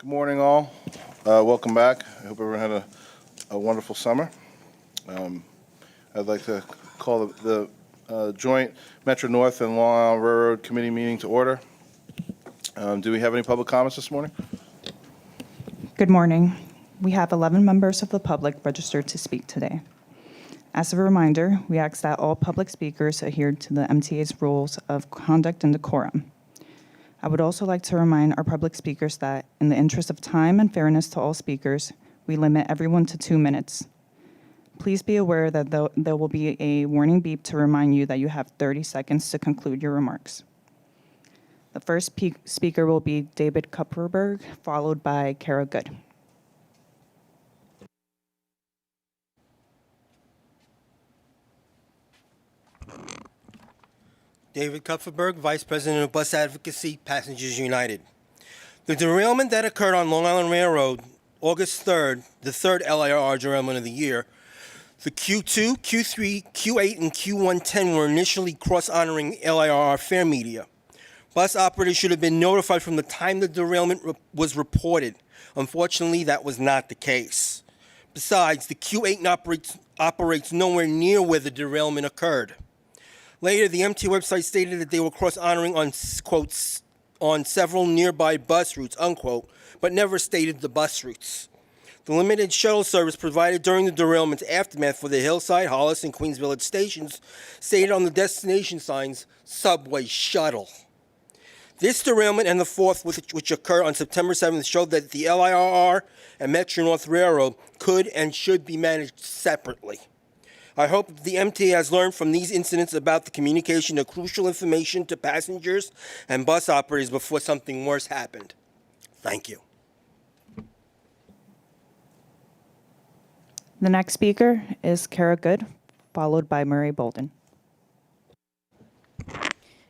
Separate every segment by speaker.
Speaker 1: Good morning, all. Welcome back. I hope everyone had a wonderful summer. I'd like to call the joint Metro North and Long Island Railroad Committee meeting to order. Do we have any public comments this morning?
Speaker 2: Good morning. We have 11 members of the public registered to speak today. As a reminder, we ask that all public speakers adhere to the MTA's rules of conduct and decorum. I would also like to remind our public speakers that, in the interest of time and fairness to all speakers, we limit everyone to 2 minutes. Please be aware that there will be a warning beep to remind you that you have 30 seconds to conclude your remarks. The first speaker will be David Kupferberg, followed by Kara Good.
Speaker 3: David Kupferberg, Vice President of Bus Advocacy, Passengers United. The derailment that occurred on Long Island Railroad, August 3rd, the third LIRR derailment of the year, the Q2, Q3, Q8, and Q110 were initially cross-honoring LIRR fare media. Bus operators should have been notified from the time the derailment was reported. Unfortunately, that was not the case. Besides, the Q8 operates nowhere near where the derailment occurred. Later, the MTA website stated that they were cross-honoring on, quotes, on several nearby bus routes, unquote, but never stated the bus routes. The limited shuttle service provided during the derailment's aftermath for the Hillside, Hollis, and Queens Village stations stated on the destination signs, subway shuttle. This derailment and the fourth, which occurred on September 7th, showed that the LIRR and Metro North Railroad could and should be managed separately. I hope the MTA has learned from these incidents about the communication of crucial information to passengers and bus operators before something worse happened. Thank you.
Speaker 2: The next speaker is Kara Good, followed by Murray Bolden.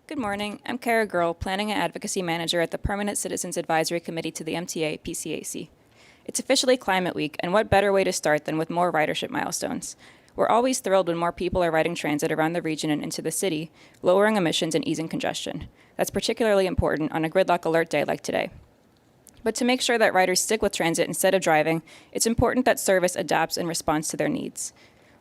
Speaker 4: Good morning. I'm Kara Girl, Planning and Advocacy Manager at the Permanent Citizens Advisory Committee to the MTA PCAC. It's officially Climate Week, and what better way to start than with more ridership milestones? We're always thrilled when more people are riding transit around the region and into the city, lowering emissions and easing congestion. That's particularly important on a gridlock alert day like today. But to make sure that riders stick with transit instead of driving, it's important that service adapts in response to their needs.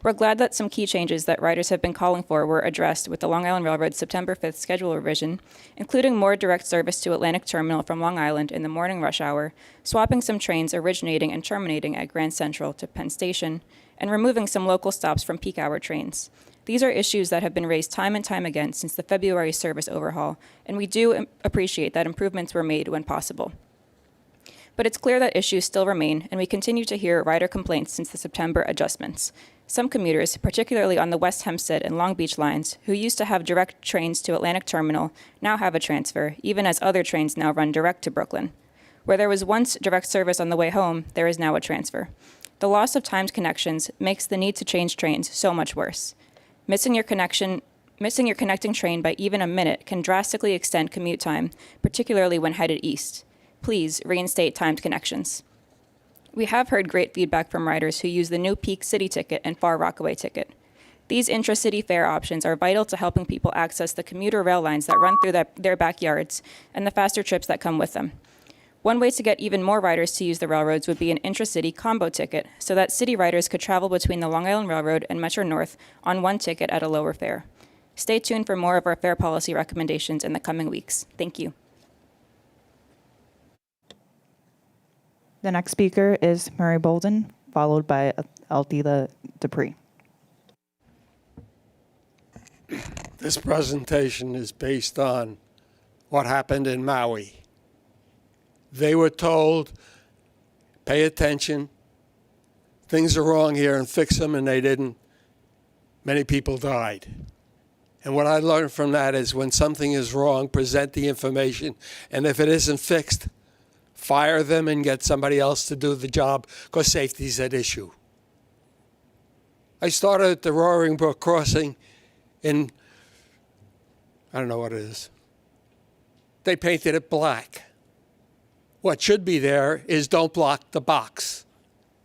Speaker 4: We're glad that some key changes that riders have been calling for were addressed with the Long Island Railroad's September 5th schedule revision, including more direct service to Atlantic Terminal from Long Island in the morning rush hour, swapping some trains originating and terminating at Grand Central to Penn Station, and removing some local stops from peak hour trains. These are issues that have been raised time and time again since the February service overhaul, and we do appreciate that improvements were made when possible. But it's clear that issues still remain, and we continue to hear rider complaints since the September adjustments. Some commuters, particularly on the West Hempstead and Long Beach lines, who used to have direct trains to Atlantic Terminal, now have a transfer, even as other trains now run direct to Brooklyn. Where there was once direct service on the way home, there is now a transfer. The loss of timed connections makes the need to change trains so much worse. Missing your connecting train by even a minute can drastically extend commute time, particularly when headed east. Please reinstate timed connections. We have heard great feedback from riders who use the new Peak City ticket and Far Rockaway ticket. These intra-city fare options are vital to helping people access the commuter rail lines that run through their backyards and the faster trips that come with them. One way to get even more riders to use the railroads would be an intra-city combo ticket so that city riders could travel between the Long Island Railroad and Metro North on one ticket at a lower fare. Stay tuned for more of our fare policy recommendations in the coming weeks. Thank you.
Speaker 2: The next speaker is Murray Bolden, followed by Aldila Dupree.
Speaker 5: This presentation is based on what happened in Maui. They were told, pay attention, things are wrong here and fix them, and they didn't. Many people died. And what I learned from that is when something is wrong, present the information, and if it isn't fixed, fire them and get somebody else to do the job, because safety is at issue. I started at the Roaring Brook Crossing in, I don't know what it is. They painted it black. What should be there is don't block the box,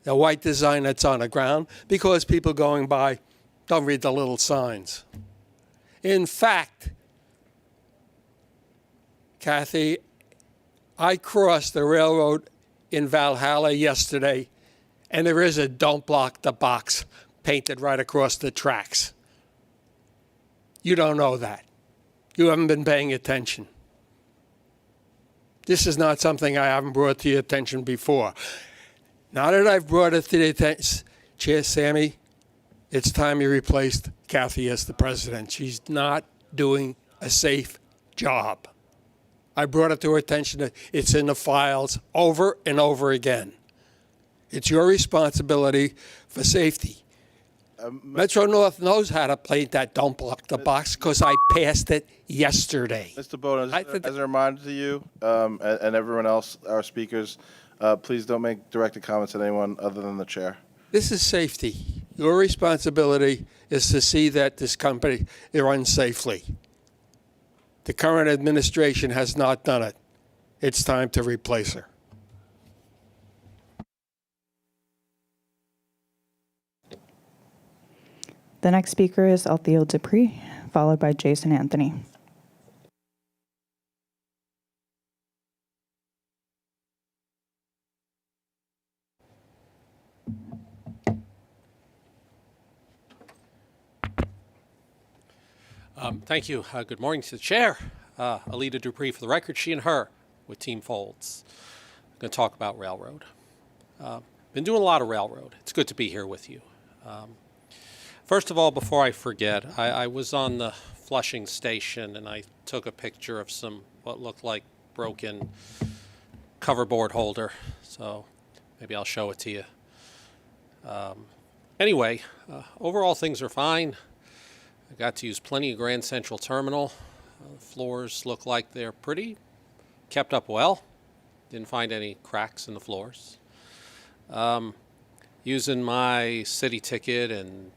Speaker 5: the white design that's on the ground, because people going by don't read the little signs. In fact, Kathy, I crossed the railroad in Valhalla yesterday, and there is a "Don't Block the Box" painted right across the tracks. You don't know that. You haven't been paying attention. This is not something I haven't brought to your attention before. Now that I've brought it to the attention, Chair Sammy, it's time you replaced Kathy as the president. She's not doing a safe job. I brought it to her attention that it's in the files over and over again. It's your responsibility for safety. Metro North knows how to play that "Don't Block the Box" because I passed it yesterday.
Speaker 1: Mr. Bowden, as a reminder to you and everyone else, our speakers, please don't make directed comments at anyone other than the chair.
Speaker 5: This is safety. Your responsibility is to see that this company runs safely. The current administration has not done it. It's time to replace her.
Speaker 2: The next speaker is Althea Dupree, followed by Jason Anthony.
Speaker 6: Thank you. Good morning to the chair, Alita Dupree for the record, she and her with Team Folds. I'm going to talk about railroad. Been doing a lot of railroad. It's good to be here with you. First of all, before I forget, I was on the Flushing station and I took a picture of some what looked like broken coverboard holder. So maybe I'll show it to you. Anyway, overall things are fine. I got to use plenty of Grand Central Terminal. The floors look like they're pretty kept up well. Didn't find any cracks in the floors. Using my city ticket and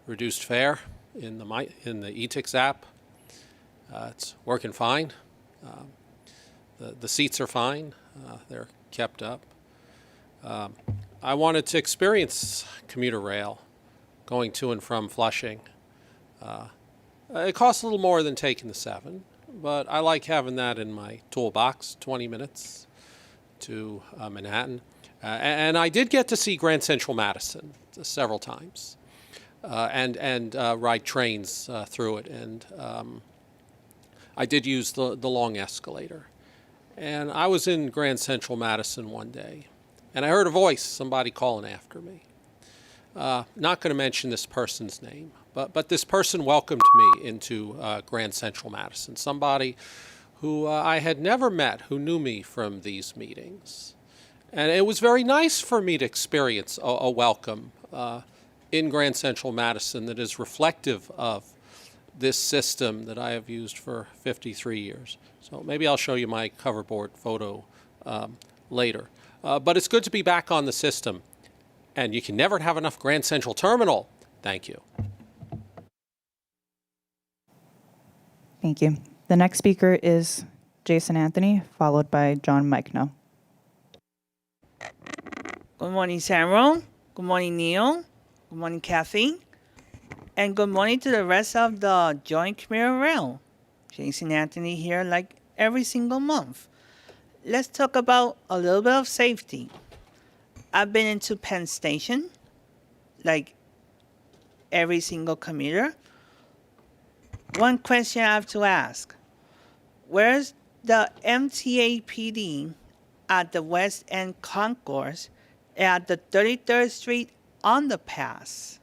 Speaker 6: reduced fare in the eTix app, it's working fine. The seats are fine. They're kept up. I wanted to experience commuter rail going to and from Flushing. It costs a little more than taking the 7, but I like having that in my toolbox, 20 minutes to Manhattan. And I did get to see Grand Central Madison several times and ride trains through it. And I did use the long escalator. And I was in Grand Central Madison one day, and I heard a voice, somebody calling after me. Not going to mention this person's name, but this person welcomed me into Grand Central Madison, somebody who I had never met, who knew me from these meetings. And it was very nice for me to experience a welcome in Grand Central Madison that is reflective of this system that I have used for 53 years. So maybe I'll show you my coverboard photo later. But it's good to be back on the system. And you can never have enough Grand Central Terminal. Thank you.
Speaker 2: Thank you. The next speaker is Jason Anthony, followed by John Meichno.
Speaker 7: Good morning, Samuel. Good morning, Neil. Good morning, Kathy. And good morning to the rest of the Joint Commuter Rail. Jason Anthony here like every single month. Let's talk about a little bit of safety. I've been into Penn Station, like every single commuter. One question I have to ask. Where's the MTA PD at the West End Concourse at the 33rd Street underpass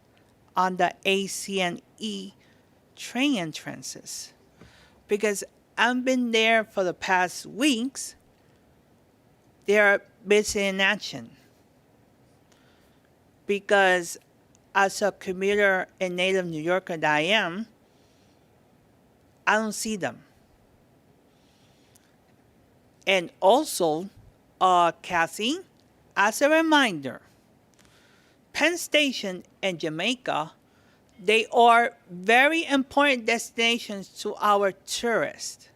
Speaker 7: on the AC&E train entrances? Because I've been there for the past weeks. They're busy in action. Because as a commuter and native New Yorker that I am, I don't see them. And also, Kathy, as a reminder, Penn Station and Jamaica, they are very important destinations to our tourists.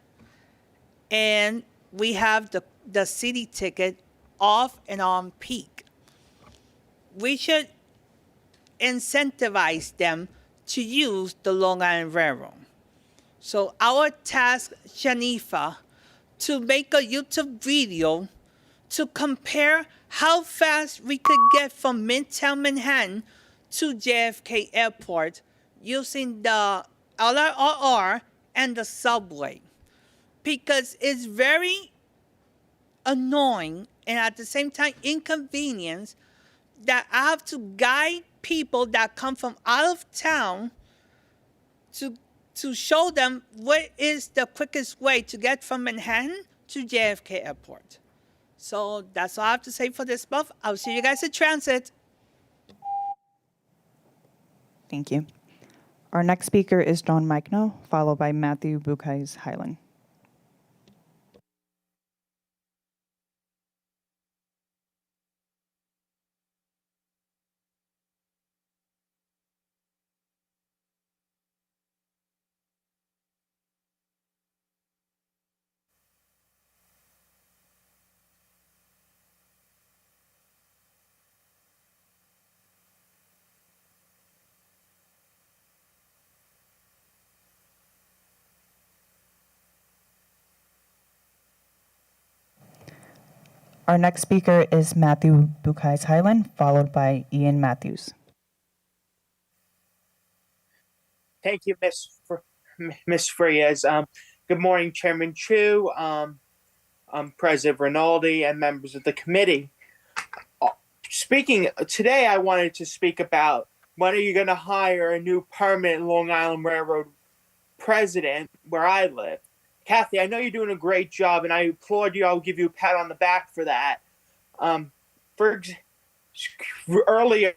Speaker 7: And we have the city ticket off and on peak. We should incentivize them to use the Long Island Railroad. So our task, Shanifa, to make a YouTube video to compare how fast we could get from Midtown Manhattan to JFK Airport using the LIRR and the subway. Because it's very annoying and at the same time inconvenience that I have to guide people that come from out of town to show them what is the quickest way to get from Manhattan to JFK Airport. So that's all I have to say for this month. I'll see you guys at Transit.
Speaker 2: Thank you. Our next speaker is John Mykno, followed by Matthew Bukais Highland. Our next speaker is Matthew Bukais Highland, followed by Ian Matthews.
Speaker 8: Thank you, Miss Frias. Good morning, Chairman Chu, President Rinaldi, and members of the committee. Speaking today, I wanted to speak about when are you going to hire a new permanent Long Island Railroad president where I live. Kathy, I know you're doing a great job, and I applaud you. I'll give you a pat on the back for that. Earlier,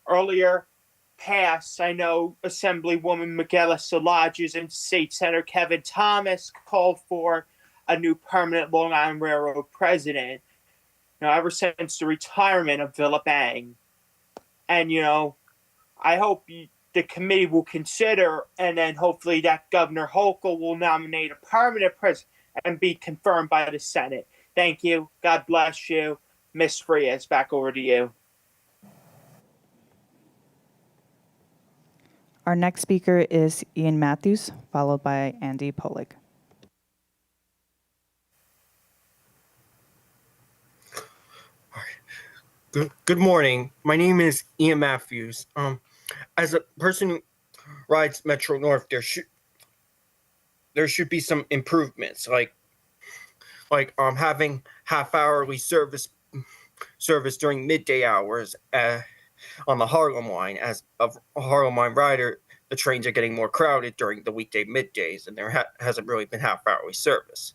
Speaker 8: earlier past, I know Assemblywoman Miguel Salages and State Senator Kevin Thomas called for a new permanent Long Island Railroad president, ever since the retirement of Philip Ang. And, I hope the committee will consider, and then hopefully that Governor Hochul will nominate a permanent president and be confirmed by the Senate. Thank you. God bless you. Ms. Frias, back over to you.
Speaker 2: Our next speaker is Ian Matthews, followed by Andy Pollack.
Speaker 9: Good morning. My name is Ian Matthews. As a person who rides Metro North, there should be some improvements, like having half-hourly service during midday hours on the Harlem line. As a Harlem line rider, the trains are getting more crowded during the weekday middays, and there hasn't really been half-hourly service.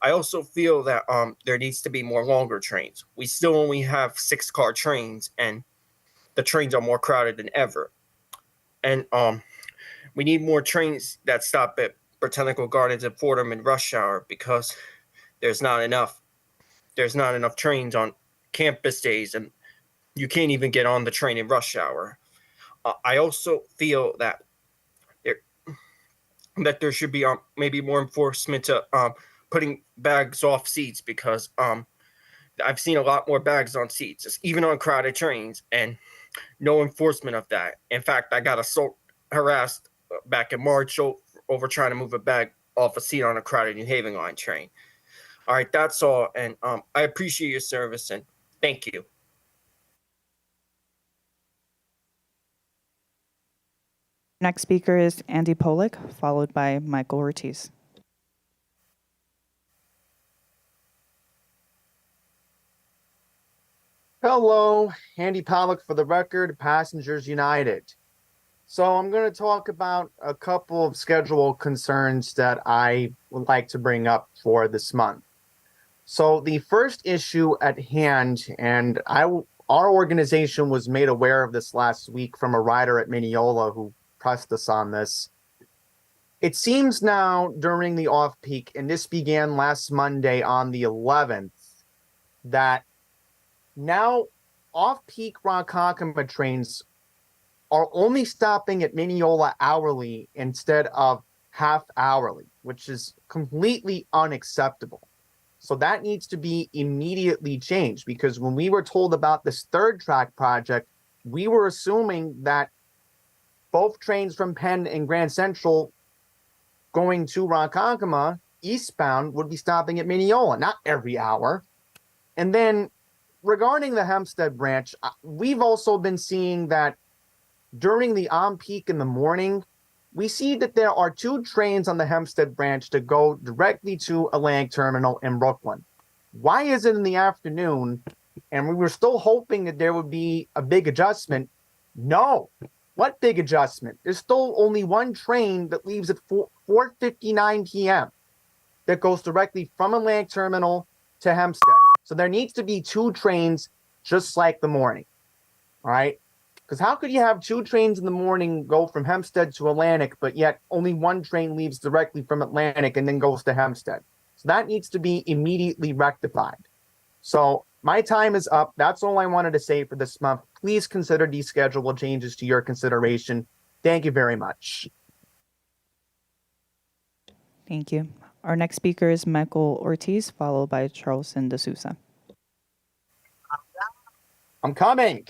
Speaker 9: I also feel that there needs to be more longer trains. We still only have 6-car trains, and the trains are more crowded than ever. And we need more trains that stop at Botanical Gardens and Fordham in rush hour, because there's not enough trains on campus days, and you can't even get on the train in rush hour. I also feel that there should be maybe more enforcement to putting bags off seats, because I've seen a lot more bags on seats, even on crowded trains, and no enforcement of that. In fact, I got harassed back in March over trying to move a bag off a seat on a crowded New Haven line train. All right, that's all, and I appreciate your service, and thank you.
Speaker 2: Next speaker is Andy Pollack, followed by Michael Ortiz.
Speaker 10: Hello, Andy Pollock for the record, Passengers United. So I'm going to talk about a couple of schedule concerns that I would like to bring up for this month. So the first issue at hand, and our organization was made aware of this last week from a rider at Mineola who pressed us on this. It seems now during the off-peak, and this began last Monday on the 11th, that now off-peak Ronkonkoma trains are only stopping at Mineola hourly instead of half-hourly, which is completely unacceptable. So that needs to be immediately changed, because when we were told about this third track project, we were assuming that both trains from Penn and Grand Central going to Ronkonkoma eastbound would be stopping at Mineola, not every hour. And then regarding the Hempstead branch, we've also been seeing that during the on peak in the morning, we see that there are 2 trains on the Hempstead branch to go directly to Atlantic Terminal in Brooklyn. Why is it in the afternoon? And we were still hoping that there would be a big adjustment. No. What big adjustment? There's still only 1 train that leaves at 4:59 p.m. that goes directly from Atlantic Terminal to Hempstead. So there needs to be 2 trains just like the morning. All right. Because how could you have 2 trains in the morning go from Hempstead to Atlantic, but yet only 1 train leaves directly from Atlantic and then goes to Hempstead? So that needs to be immediately rectified. So my time is up. That's all I wanted to say for this month. Please consider these schedule changes to your consideration. Thank you very much.
Speaker 2: Thank you. Our next speaker is Michael Ortiz, followed by Charleston D'Souza.
Speaker 10: I'm coming.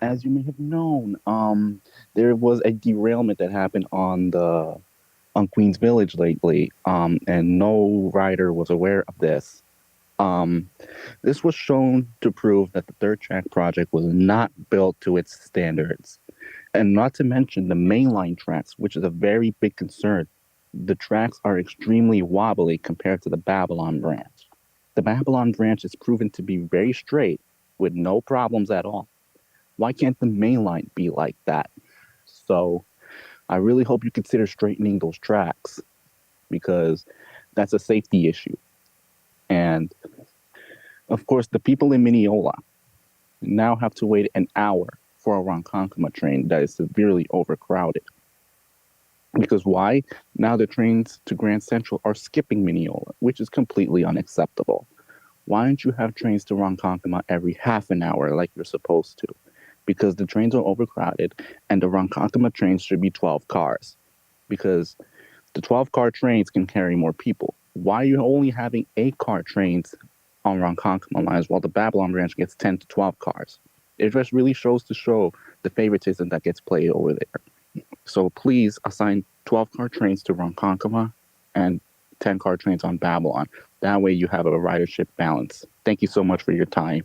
Speaker 11: As you may have known, there was a derailment that happened on Queens Village lately, and no rider was aware of this. This was shown to prove that the third track project was not built to its standards, and not to mention the mainline tracks, which is a very big concern. The tracks are extremely wobbly compared to the Babylon branch. The Babylon branch is proven to be very straight with no problems at all. Why can't the main line be like that? So I really hope you consider straightening those tracks, because that's a safety issue. And of course, the people in Mineola now have to wait an hour for a Ronkonkoma train that is severely overcrowded. Because why? Now the trains to Grand Central are skipping Mineola, which is completely unacceptable. Why don't you have trains to Ronkonkoma every half an hour like you're supposed to? Because the trains are overcrowded, and the Ronkonkoma trains should be 12 cars, because the 12-car trains can carry more people. Why are you only having 8-car trains on Ronkonkoma lines while the Babylon branch gets 10 to 12 cars? It just really shows the favoritism that gets played over there. So please assign 12-car trains to Ronkonkoma and 10-car trains on Babylon. That way you have a ridership balance. Thank you so much for your time.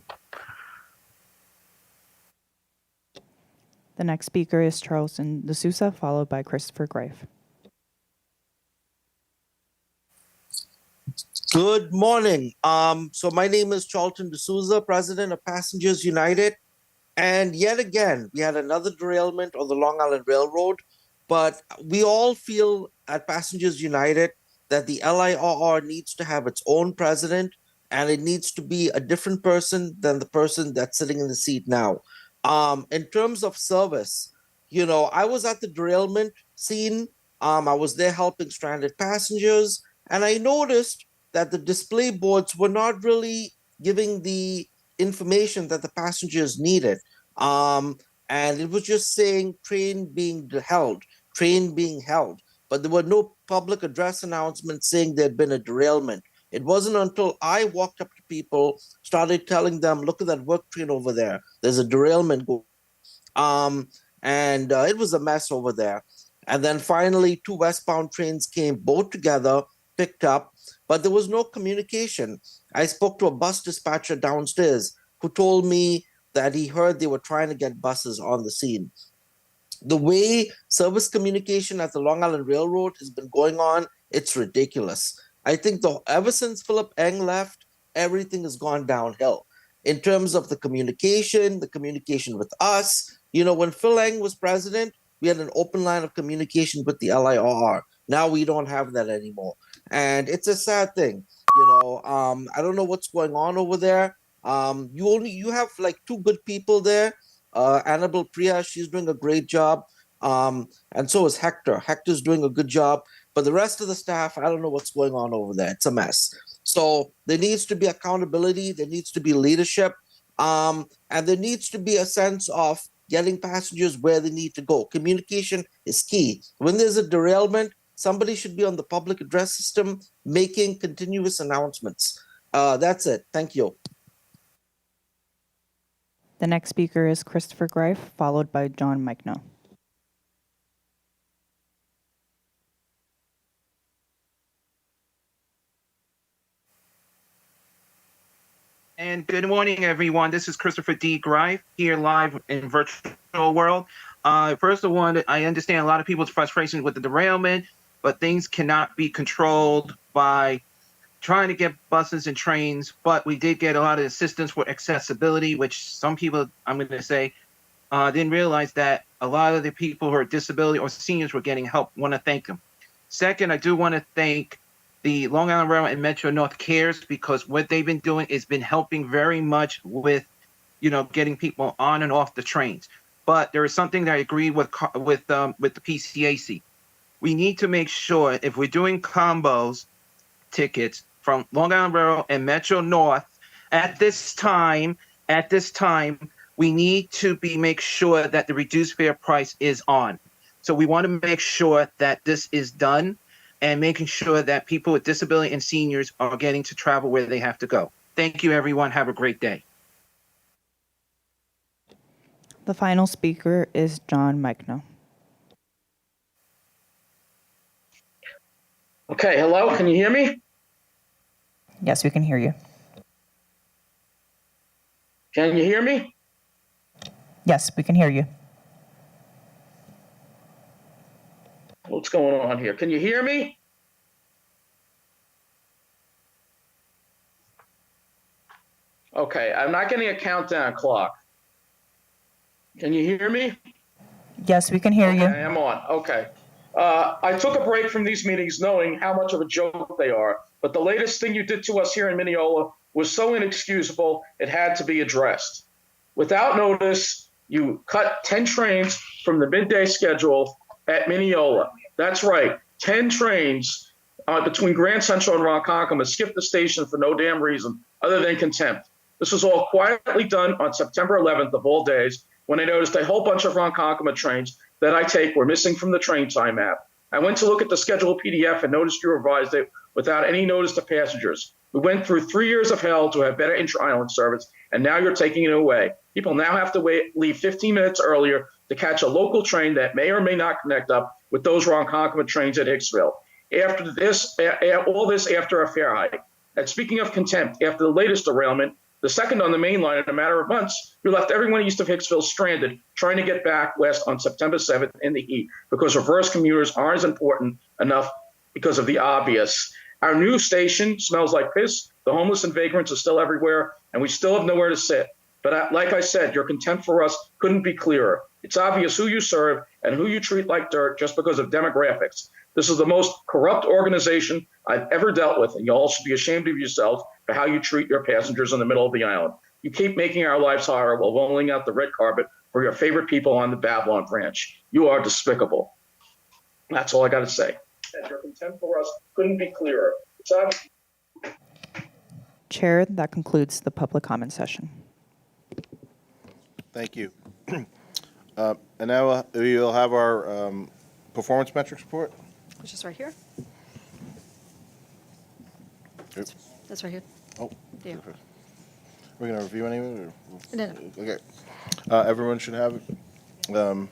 Speaker 2: The next speaker is Charleston D'Souza, followed by Christopher Greif.
Speaker 12: Good morning. So my name is Charlton D'Souza, president of Passengers United. And yet again, we had another derailment on the Long Island Railroad. But we all feel at Passengers United that the LIRR needs to have its own president, and it needs to be a different person than the person that's sitting in the seat now. In terms of service, I was at the derailment scene. I was there helping stranded passengers, and I noticed that the display boards were not really giving the information that the passengers needed. And it was just saying train being held. But there were no public address announcements saying there'd been a derailment. It wasn't until I walked up to people, started telling them, look at that work train over there. There's a derailment. And it was a mess over there. And then finally, 2 westbound trains came both together, picked up, but there was no communication. I spoke to a bus dispatcher downstairs who told me that he heard they were trying to get buses on the scene. The way service communication at the Long Island Railroad has been going on, it's ridiculous. I think ever since Philip Eng left, everything has gone downhill. In terms of the communication with us, when Phil Eng was president, we had an open line of communication with the LIRR. Now we don't have that anymore. And it's a sad thing. I don't know what's going on over there. You have like 2 good people there. Annabelle Priya, she's doing a great job. And so is Hector. Hector's doing a good job. But the rest of the staff, I don't know what's going on over there. It's a mess. So there needs to be accountability. There needs to be leadership. And there needs to be a sense of getting passengers where they need to go. Communication is key. When there's a derailment, somebody should be on the public address system making continuous announcements. That's it. Thank you.
Speaker 2: The next speaker is Christopher Greif, followed by John Michno.
Speaker 13: And good morning, everyone. This is Christopher D. Greif here live in virtual world. First of all, I understand a lot of people's frustration with the derailment, but things cannot be controlled by trying to get buses and trains. But we did get a lot of assistance for accessibility, which some people, I'm going to say, didn't realize that a lot of the people who are disability or seniors were getting help. Want to thank them. Second, I do want to thank the Long Island Railroad and Metro North Cares, because what they've been doing has been helping very much with, getting people on and off the trains. But there is something that I agree with the PCAC. We need to make sure if we're doing combos tickets from Long Island Railroad and Metro North at this time, we need to make sure that the reduced fare price is on. So we want to make sure that this is done, and making sure that people with disability and seniors are getting to travel where they have to go. Thank you, everyone. Have a great day.
Speaker 2: The final speaker is John Michno.
Speaker 14: Okay, hello, can you hear me?
Speaker 2: Yes, we can hear you.
Speaker 14: Can you hear me?
Speaker 2: Yes, we can hear you.
Speaker 14: What's going on here? Can you hear me? Okay, I'm not getting a countdown clock. Can you hear me?
Speaker 2: Yes, we can hear you.
Speaker 14: Okay, I'm on. Okay. I took a break from these meetings knowing how much of a joke they are, but the latest thing you did to us here in Mineola was so inexcusable it had to be addressed. Without notice, you cut 10 trains from the midday schedule at Mineola. That's right, 10 trains between Grand Central and Ronkonkoma skipped the station for no damn reason other than contempt. This was all quietly done on September 11th of all days, when I noticed a whole bunch of Ronkonkoma trains that I take were missing from the train time app. I went to look at the schedule PDF and noticed you revised it without any notice to passengers. We went through 3 years of hell to have better intra-island service, and now you're taking it away. People now have to leave 15 minutes earlier to catch a local train that may or may not connect up with those Ronkonkoma trains at Hicksville. After this, all this after a fare hike. And speaking of contempt, after the latest derailment, the second on the main line in a matter of months, you left everyone east of Hicksville stranded, trying to get back west on September 7th in the heat, because reverse commuters aren't as important enough because of the obvious. Our new station smells like piss, the homeless and vagrants are still everywhere, and we still have nowhere to sit. But like I said, your contempt for us couldn't be clearer. It's obvious who you serve and who you treat like dirt just because of demographics. This is the most corrupt organization I've ever dealt with, and you all should be ashamed of yourselves for how you treat your passengers in the middle of the island. You keep making our lives harder while rolling out the red carpet for your favorite people on the Babylon branch. You are despicable. That's all I got to say. And your contempt for us couldn't be clearer. It's obvious.
Speaker 2: Chair, that concludes the public comment session.
Speaker 1: Thank you. And now we'll have our performance metrics report.
Speaker 15: Which is right here.
Speaker 1: Oops.
Speaker 15: That's right here.
Speaker 1: Oh,
Speaker 15: Yeah.
Speaker 1: we're going to review any of it?
Speaker 15: No.
Speaker 1: Okay. Everyone should have it.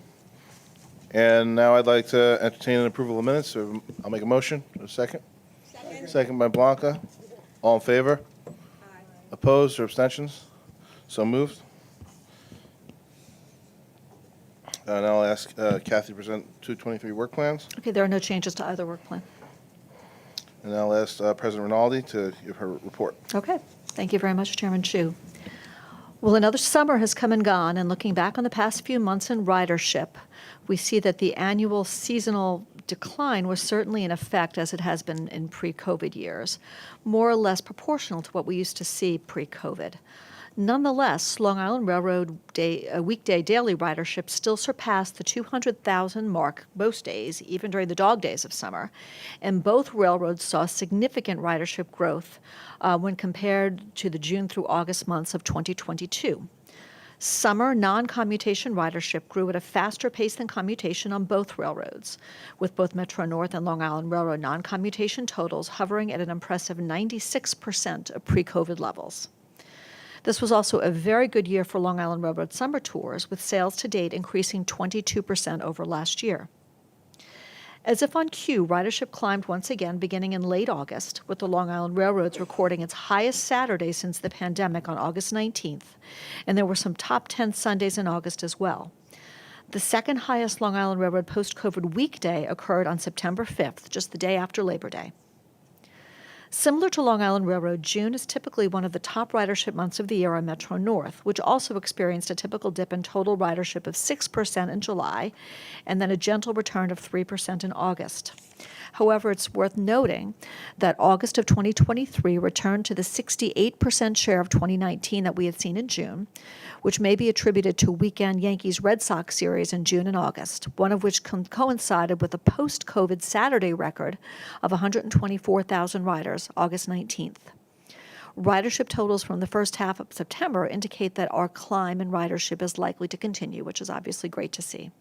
Speaker 1: And now I'd like to entertain an approval of minutes. So I'll make a motion. A second? Second by Blanca. All in favor? Aye. Opposed or abstentions? So moved. Now I'll ask Kathy to present 223 work plans.
Speaker 15: Okay, there are no changes to either work plan.
Speaker 1: And I'll ask President Rinaldi to give her report.
Speaker 15: Okay, thank you very much, Chairman Chu. Well, another summer has come and gone, and looking back on the past few months in ridership, we see that the annual seasonal decline was certainly in effect as it has been in pre-COVID years, more or less proportional to what we used to see pre-COVID. Nonetheless, Long Island Railroad weekday daily ridership still surpassed the 200,000 mark most days, even during the dog days of summer. And both railroads saw significant ridership growth when compared to the June through August months of 2022. Summer non-commutation ridership grew at a faster pace than commutation on both railroads, with both Metro North and Long Island Railroad non-commutation totals hovering at an impressive 96% of pre-COVID levels. This was also a very good year for Long Island Railroad summer tours, with sales to date increasing 22% over last year. As if on cue, ridership climbed once again beginning in late August, with the Long Island Railroads recording its highest Saturday since the pandemic on August 19th, and there were some top 10 Sundays in August as well. The second highest Long Island Railroad post-COVID weekday occurred on September 5th, just the day after Labor Day. Similar to Long Island Railroad, June is typically one of the top ridership months of the year on Metro North, which also experienced a typical dip in total ridership of 6% in July, and then a gentle return of 3% in August. However, it's worth noting that August of 2023 returned to the 68% share of 2019 that we had seen in June, which may be attributed to weekend Yankees-Red Sox series in June and August, one of which coincided with a post-COVID Saturday record of 124,000 riders, August 19th. Ridership totals from the first half of September indicate that our climb in ridership is likely to continue, which is obviously great to see.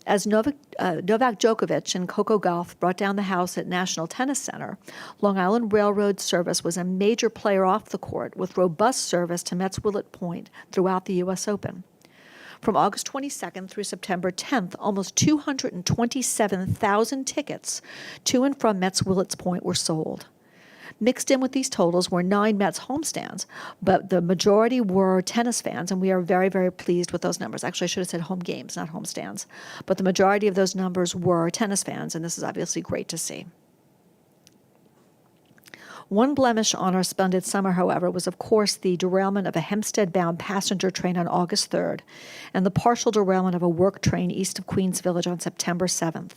Speaker 15: As Novak Djokovic and Coco Gauff brought down the house at National Tennis Center, Long Island Railroad service was a major player off the court, with robust service to Mets Willett Point throughout the U.S. Open. From August 22nd through September 10th, almost 227,000 tickets to and from Mets Willett Point were sold. Mixed in with these totals were 9 Mets homestands, but the majority were tennis fans, and we are very, very pleased with those numbers. Actually, I should have said home games, not homestands. But the majority of those numbers were tennis fans, and this is obviously great to see. One blemish on our splendid summer, however, was, of course, the derailment of a Hempstead-bound passenger train on August 3rd, and the partial derailment of a work train east of Queens Village on September 7th.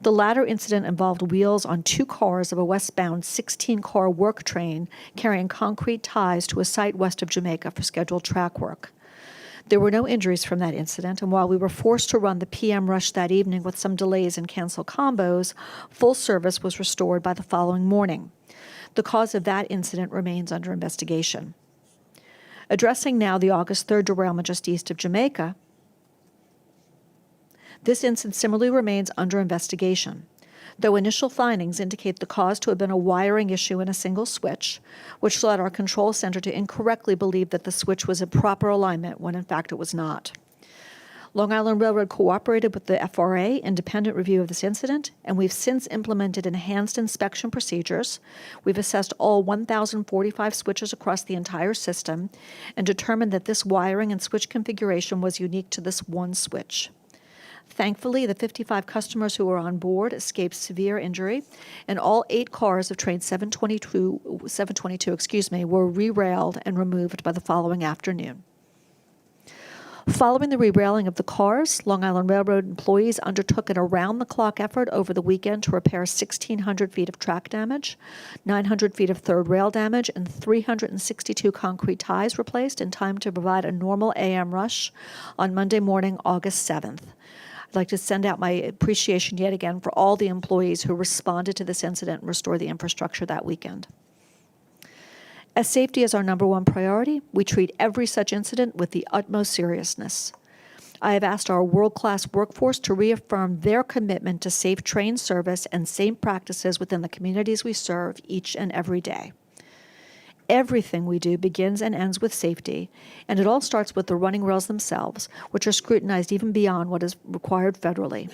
Speaker 15: The latter incident involved wheels on 2 cars of a westbound 16-car work train carrying concrete ties to a site west of Jamaica for scheduled track work. There were no injuries from that incident, and while we were forced to run the PM rush that evening with some delays and canceled combos, full service was restored by the following morning. The cause of that incident remains under investigation. Addressing now the August 3rd derailment just east of Jamaica, this incident similarly remains under investigation, though initial findings indicate the cause to have been a wiring issue in a single switch, which led our control center to incorrectly believe that the switch was in proper alignment when in fact it was not. Long Island Railroad cooperated with the FRA independent review of this incident, and we've since implemented enhanced inspection procedures. We've assessed all 1,045 switches across the entire system and determined that this wiring and switch configuration was unique to this one switch. Thankfully, the 55 customers who were on board escaped severe injury, and all 8 cars of train 722 were re-railed and removed by the following afternoon. Following the re-railing of the cars, Long Island Railroad employees undertook an around-the-clock effort over the weekend to repair 1,600 feet of track damage, 900 feet of third rail damage, and 362 concrete ties replaced in time to provide a normal AM rush on Monday morning, August 7th. I'd like to send out my appreciation yet again for all the employees who responded to this incident and restored the infrastructure that weekend. As safety is our number one priority, we treat every such incident with the utmost seriousness. I have asked our world-class workforce to reaffirm their commitment to safe train service and safe practices within the communities we serve each and every day. Everything we do begins and ends with safety, and it all starts with the running rails themselves, which are scrutinized even beyond what is required federally.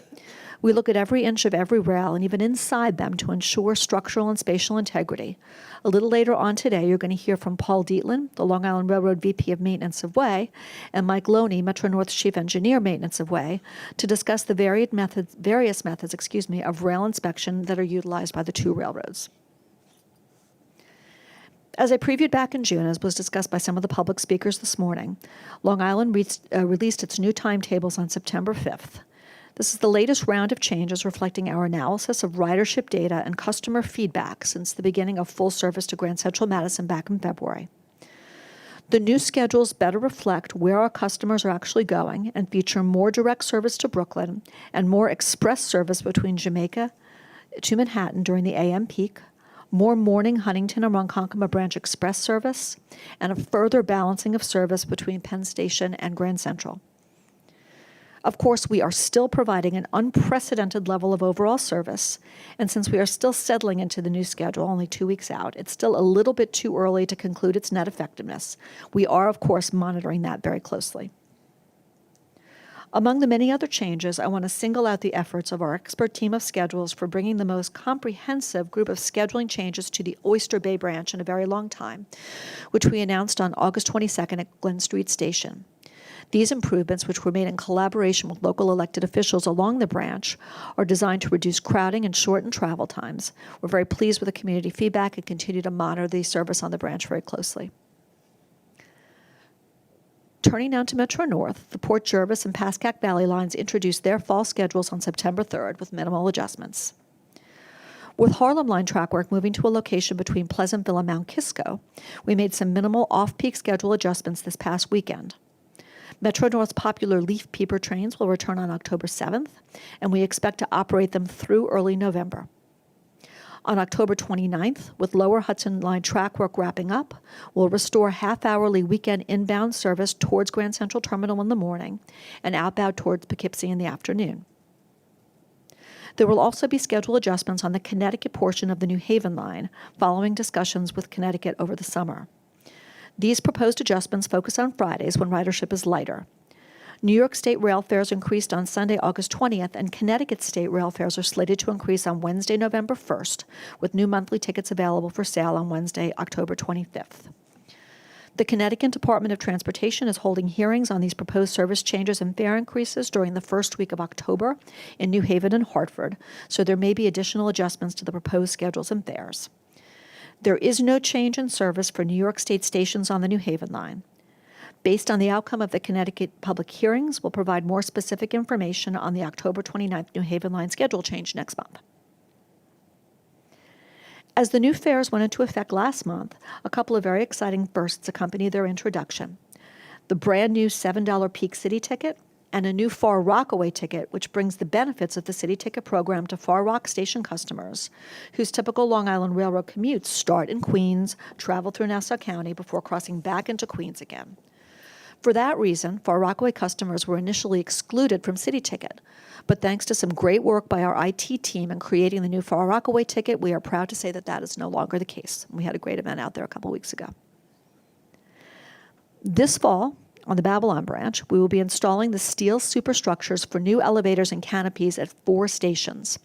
Speaker 15: We look at every inch of every rail and even inside them to ensure structural and spatial integrity. A little later on today, you're going to hear from Paul Dietland, the Long Island Railroad VP of Maintenance of Way, and Mike Loney, Metro North's Chief Engineer, Maintenance of Way, to discuss the various methods of rail inspection that are utilized by the 2 railroads. As I previewed back in June, as was discussed by some of the public speakers this morning, Long Island released its new timetables on September 5th. This is the latest round of changes reflecting our analysis of ridership data and customer feedback since the beginning of full service to Grand Central Madison back in February. The new schedules better reflect where our customers are actually going and feature more direct service to Brooklyn and more express service between Jamaica to Manhattan during the AM peak, more morning Huntington and Ronkonkoma Branch Express service, and a further balancing of service between Penn Station and Grand Central. Of course, we are still providing an unprecedented level of overall service, and since we are still settling into the new schedule only 2 weeks out, it's still a little bit too early to conclude its net effectiveness. We are, of course, monitoring that very closely. Among the many other changes, I want to single out the efforts of our expert team of schedulers for bringing the most comprehensive group of scheduling changes to the Oyster Bay branch in a very long time, which we announced on August 22nd at Glen Street Station. These improvements, which were made in collaboration with local elected officials along the branch, are designed to reduce crowding and shorten travel times. We're very pleased with the community feedback and continue to monitor the service on the branch very closely. Turning now to Metro North, the Port Jervis and Pascack Valley lines introduced their fall schedules on September 3rd with minimal adjustments. With Harlem Line track work moving to a location between Pleasantville and Mount Kisco, we made some minimal off-peak schedule adjustments this past weekend. Metro North's popular Leaf Peeper trains will return on October 7th, and we expect to operate them through early November. On October 29th, with Lower Hudson Line track work wrapping up, we'll restore half-hourly weekend inbound service towards Grand Central Terminal in the morning and outbound towards Poughkeepsie in the afternoon. There will also be schedule adjustments on the Connecticut portion of the New Haven line, following discussions with Connecticut over the summer. These proposed adjustments focus on Fridays when ridership is lighter. New York State rail fares increased on Sunday, August 20th, and Connecticut State rail fares are slated to increase on Wednesday, November 1st, with new monthly tickets available for sale on Wednesday, October 25th. The Connecticut Department of Transportation is holding hearings on these proposed service changes and fare increases during the first week of October in New Haven and Hartford, so there may be additional adjustments to the proposed schedules and fares. There is no change in service for New York State stations on the New Haven line. Based on the outcome of the Connecticut public hearings, we'll provide more specific information on the October 29th New Haven line schedule change next month. As the new fares went into effect last month, a couple of very exciting firsts accompanied their introduction. The brand new $7 Peak City ticket and a new Far Rockaway ticket, which brings the benefits of the City Ticket program to Far Rock Station customers, whose typical Long Island Railroad commutes start in Queens, travel through Nassau County before crossing back into Queens again. For that reason, Far Rockaway customers were initially excluded from City Ticket, but thanks to some great work by our IT team in creating the new Far Rockaway ticket, we are proud to say that that is no longer the case. We had a great event out there a couple weeks ago. This fall, on the Babylon branch, we will be installing the steel superstructures for new elevators and canopies at 4 stations: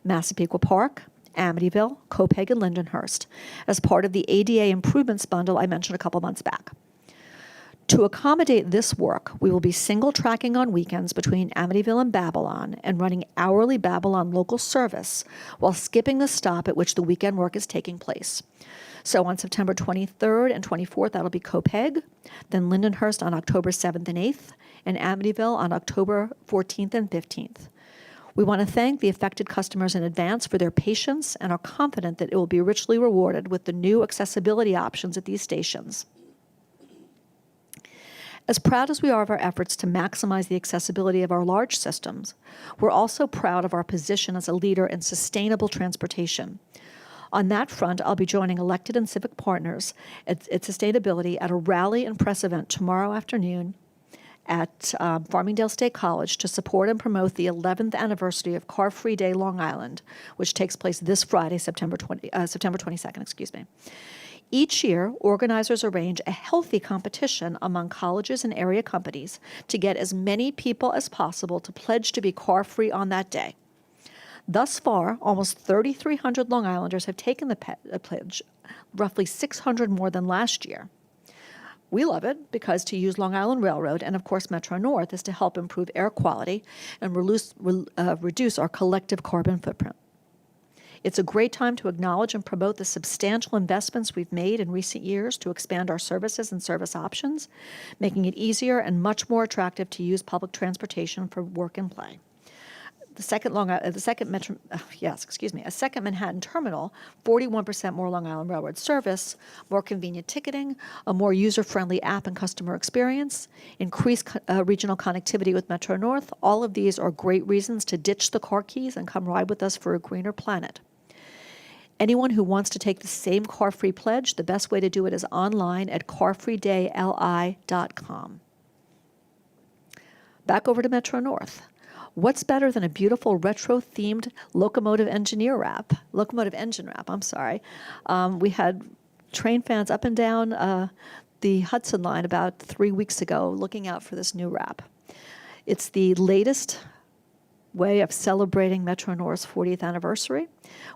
Speaker 15: Massapequa Park, Amityville, Copeg, and Lindenhurst, as part of the ADA improvements bundle I mentioned a couple months back. To accommodate this work, we will be single tracking on weekends between Amityville and Babylon and running hourly Babylon local service while skipping the stop at which the weekend work is taking place. So on September 23rd and 24th, that'll be Copeg, then Lindenhurst on October 7th and 8th, and Amityville on October 14th and 15th. We want to thank the affected customers in advance for their patience and are confident that it will be richly rewarded with the new accessibility options at these stations. As proud as we are of our efforts to maximize the accessibility of our large systems, we're also proud of our position as a leader in sustainable transportation. On that front, I'll be joining elected and civic partners at sustainability at a rally and press event tomorrow afternoon at Farmingdale State College to support and promote the 11th anniversary of Car Free Day Long Island, which takes place this Friday, September 22nd. Each year, organizers arrange a healthy competition among colleges and area companies to get as many people as possible to pledge to be car-free on that day. Thus far, almost 3,300 Long Islanders have taken the pledge, roughly 600 more than last year. We love it because to use Long Island Railroad and, of course, Metro North is to help improve air quality and reduce our collective carbon footprint. It's a great time to acknowledge and promote the substantial investments we've made in recent years to expand our services and service options, making it easier and much more attractive to use public transportation for work and play. A second Manhattan terminal, 41% more Long Island Railroad service, more convenient ticketing, a more user-friendly app and customer experience, increased regional connectivity with Metro North. All of these are great reasons to ditch the car keys and come ride with us for a greener planet. Anyone who wants to take the same car-free pledge, the best way to do it is online at carfreedayli.com. Back over to Metro North. What's better than a beautiful retro-themed locomotive engine wrap? We had train fans up and down the Hudson line about 3 weeks ago looking out for this new wrap. It's the latest way of celebrating Metro North's 40th anniversary.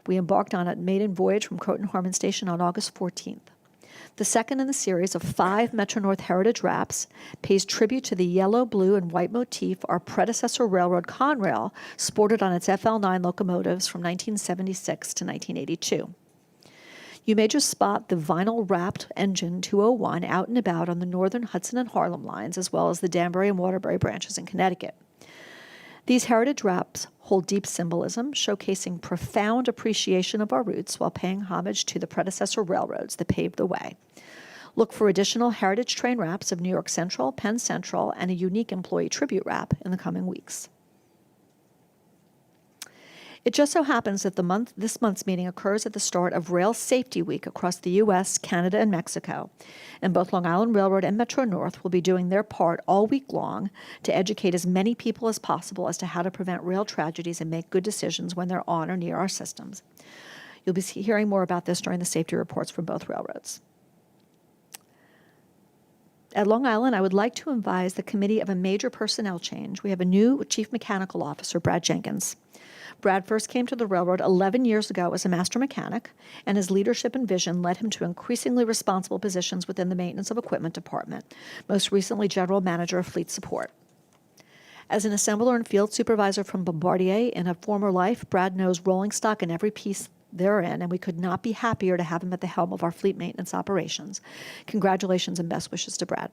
Speaker 15: We embarked on a maiden voyage from Croton Harmon Station on August 14th. The second in the series of 5 Metro North Heritage Wraps pays tribute to the yellow, blue, and white motif our predecessor railroad Conrail sported on its FL9 locomotives from 1976 to 1982. You may just spot the vinyl-wrapped engine 201 out and about on the northern Hudson and Harlem lines, as well as the Danbury and Waterbury branches in Connecticut. These heritage wraps hold deep symbolism, showcasing profound appreciation of our roots while paying homage to the predecessor railroads that paved the way. Look for additional heritage train wraps of New York Central, Penn Central, and a unique employee tribute wrap in the coming weeks. It just so happens that this month's meeting occurs at the start of Rail Safety Week across the U.S., Canada, and Mexico, and both Long Island Railroad and Metro North will be doing their part all week long to educate as many people as possible as to how to prevent rail tragedies and make good decisions when they're on or near our systems. You'll be hearing more about this during the safety reports from both railroads. At Long Island, I would like to advise the committee of a major personnel change. We have a new Chief Mechanical Officer, Brad Jenkins. Brad first came to the railroad 11 years ago as a master mechanic, and his leadership and vision led him to increasingly responsible positions within the maintenance of equipment department, most recently general manager of fleet support. As an assembler and field supervisor from Bombardier in a former life, Brad knows rolling stock and every piece therein, and we could not be happier to have him at the helm of our fleet maintenance operations. Congratulations and best wishes to Brad.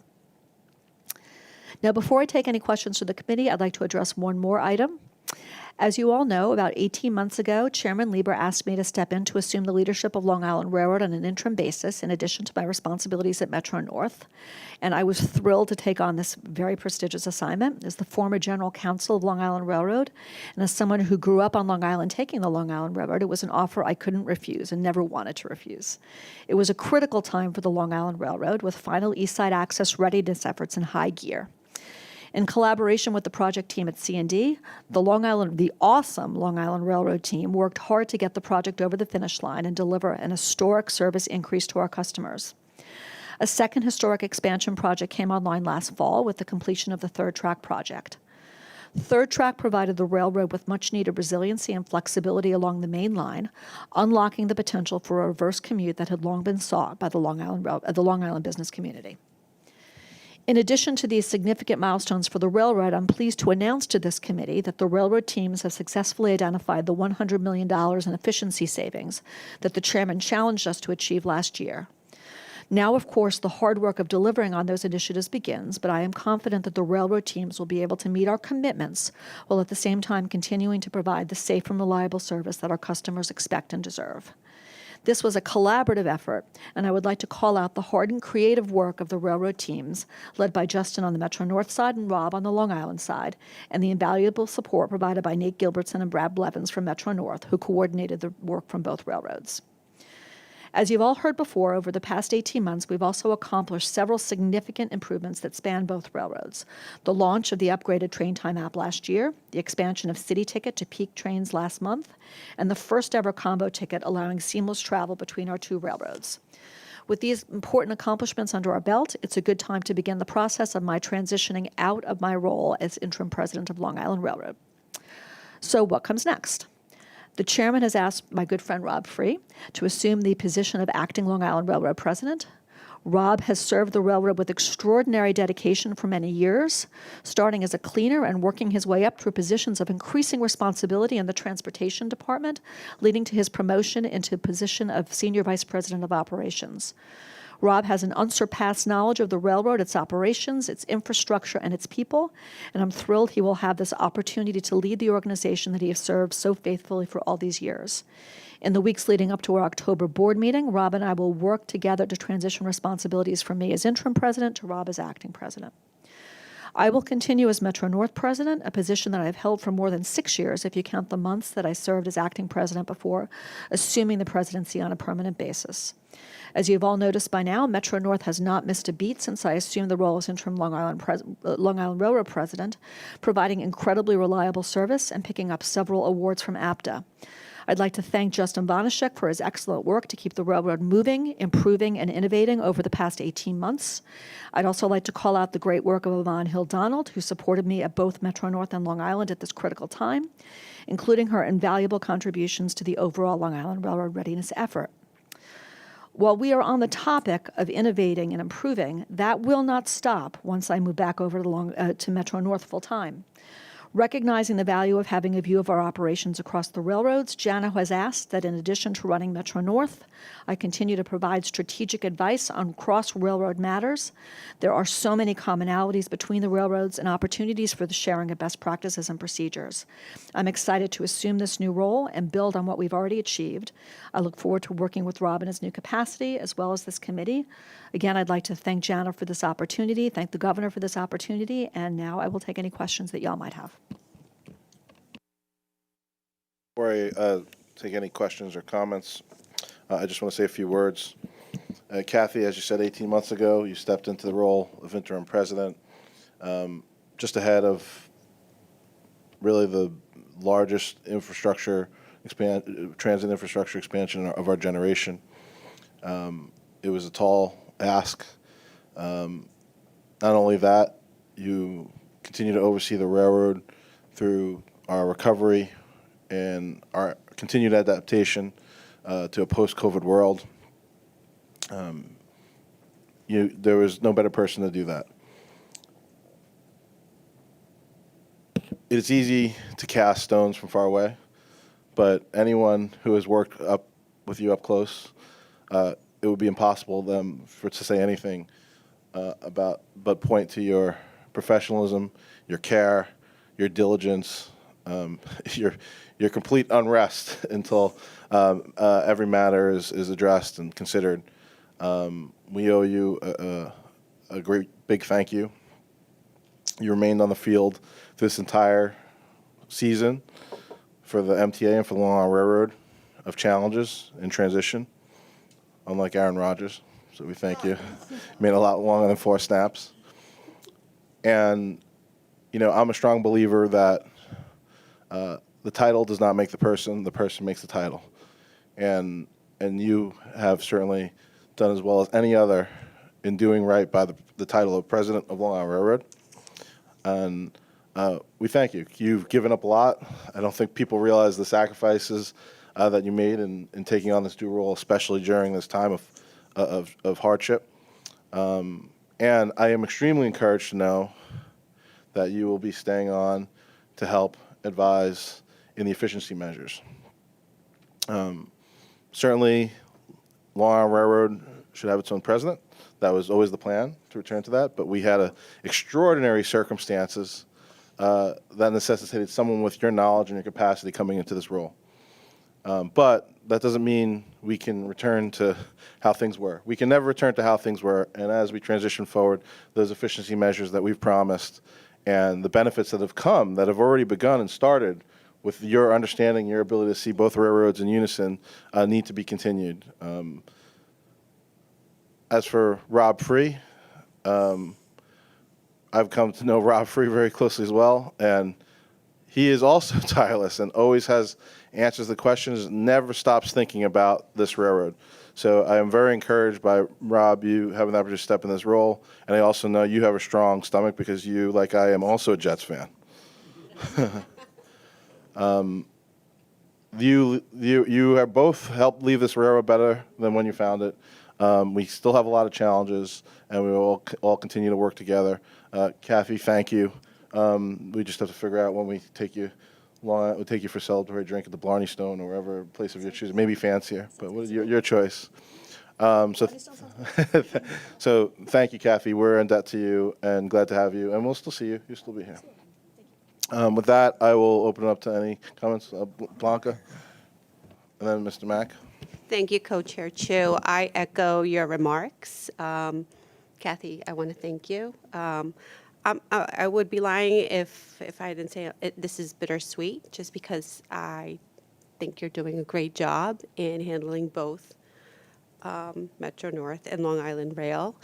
Speaker 15: Now, before I take any questions from the committee, I'd like to address one more item. As you all know, about 18 months ago, Chairman Lieber asked me to step in to assume the leadership of Long Island Railroad on an interim basis, in addition to my responsibilities at Metro North. And I was thrilled to take on this very prestigious assignment. As the former general counsel of Long Island Railroad, and as someone who grew up on Long Island taking the Long Island Railroad, it was an offer I couldn't refuse and never wanted to refuse. It was a critical time for the Long Island Railroad, with final East Side access readiness efforts in high gear. In collaboration with the project team at C&D, the awesome Long Island Railroad team worked hard to get the project over the finish line and deliver an historic service increase to our customers. A second historic expansion project came online last fall with the completion of the Third Track project. Third Track provided the railroad with much-needed resiliency and flexibility along the main line, unlocking the potential for a reverse commute that had long been sought by the Long Island business community. In addition to these significant milestones for the railroad, I'm pleased to announce to this committee that the railroad teams have successfully identified the $100 million in efficiency savings that the chairman challenged us to achieve last year. Now, of course, the hard work of delivering on those initiatives begins, but I am confident that the railroad teams will be able to meet our commitments while at the same time continuing to provide the safe and reliable service that our customers expect and deserve. This was a collaborative effort, and I would like to call out the hard and creative work of the railroad teams, led by Justin on the Metro North side and Rob on the Long Island side, and the invaluable support provided by Nate Gilbertson and Brad Blevins from Metro North, who coordinated the work from both railroads. As you've all heard before, over the past 18 months, we've also accomplished several significant improvements that span both railroads. The launch of the upgraded train time app last year, the expansion of City Ticket to peak trains last month, and the first ever combo ticket allowing seamless travel between our two railroads. With these important accomplishments under our belt, it's a good time to begin the process of my transitioning out of my role as interim president of Long Island Railroad. So what comes next? The chairman has asked my good friend Rob Free to assume the position of acting Long Island Railroad president. Rob has served the railroad with extraordinary dedication for many years, starting as a cleaner and working his way up through positions of increasing responsibility in the transportation department, leading to his promotion into the position of senior vice president of operations. Rob has an unsurpassed knowledge of the railroad, its operations, its infrastructure, and its people, and I'm thrilled he will have this opportunity to lead the organization that he has served so faithfully for all these years. In the weeks leading up to our October board meeting, Rob and I will work together to transition responsibilities from me as interim president to Rob as acting president. I will continue as Metro North president, a position that I've held for more than 6 years if you count the months that I served as acting president before assuming the presidency on a permanent basis. As you've all noticed by now, Metro North has not missed a beat since I assumed the role as interim Long Island Railroad president, providing incredibly reliable service and picking up several awards from APTA. I'd like to thank Justin Bonashek for his excellent work to keep the railroad moving, improving, and innovating over the past 18 months. I'd also like to call out the great work of Yvonne Hill-Donald, who supported me at both Metro North and Long Island at this critical time, including her invaluable contributions to the overall Long Island Railroad readiness effort. While we are on the topic of innovating and improving, that will not stop once I move back over to Metro North full-time. Recognizing the value of having a view of our operations across the railroads, Jana has asked that in addition to running Metro North, I continue to provide strategic advice on cross-railroad matters. There are so many commonalities between the railroads and opportunities for the sharing of best practices and procedures. I'm excited to assume this new role and build on what we've already achieved. I look forward to working with Rob in his new capacity, as well as this committee. Again, I'd like to thank Jana for this opportunity, thank the governor for this opportunity, and now I will take any questions that y'all might have.
Speaker 1: Before I take any questions or comments, I just want to say a few words. Kathy, as you said 18 months ago, you stepped into the role of interim president just ahead of really the largest transit infrastructure expansion of our generation. It was a tall ask. Not only that, you continue to oversee the railroad through our recovery and our continued adaptation to a post-COVID world. There was no better person to do that. It's easy to cast stones from far away, but anyone who has worked up with you up close, it would be impossible to say anything but point to your professionalism, your care, your diligence, your complete unrest until every matter is addressed and considered. We owe you a great big thank you. You remained on the field this entire season for the MTA and for the Long Island Railroad of challenges and transition, unlike Aaron Rodgers. So we thank you. Made a lot longer than 4 snaps. And, I'm a strong believer that the title does not make the person makes the title. And you have certainly done as well as any other in doing right by the title of President of Long Island Railroad. And we thank you. You've given up a lot. I don't think people realize the sacrifices that you made in taking on this new role, especially during this time of hardship. And I am extremely encouraged to know that you will be staying on to help advise in the efficiency measures. Certainly, Long Island Railroad should have its own president. That was always the plan, to return to that. But we had extraordinary circumstances that necessitated someone with your knowledge and your capacity coming into this role. But that doesn't mean we can return to how things were. We can never return to how things were. And as we transition forward, those efficiency measures that we've promised and the benefits that have come, that have already begun and started with your understanding, your ability to see both railroads in unison, need to be continued. As for Rob Free, I've come to know Rob Free very closely as well, and he is also tireless and always answers the questions, never stops thinking about this railroad. So I am very encouraged by Rob, you having the opportunity to step in this role, and I also know you have a strong stomach because you, like I am, also a Jets fan. You have both helped leave this railroad better than when you found it. We still have a lot of challenges, and we will all continue to work together. Kathy, thank you. We just have to figure out when we take you we'll take you for celebratory drink at the Blarney Stone or wherever place of your choosing. Maybe fancier, but your choice. So thank you, Kathy. We're in debt to you and glad to have you, and we'll still see you. You'll still be here. With that, I will open it up to any comments. Blanca, and then Mr. Mack.
Speaker 16: Thank you, Co-Chair Chu. I echo your remarks. Kathy, I want to thank you. I would be lying if I didn't say it, this is bittersweet, just because I think you're doing a great job in handling both Metro North and Long Island Rail.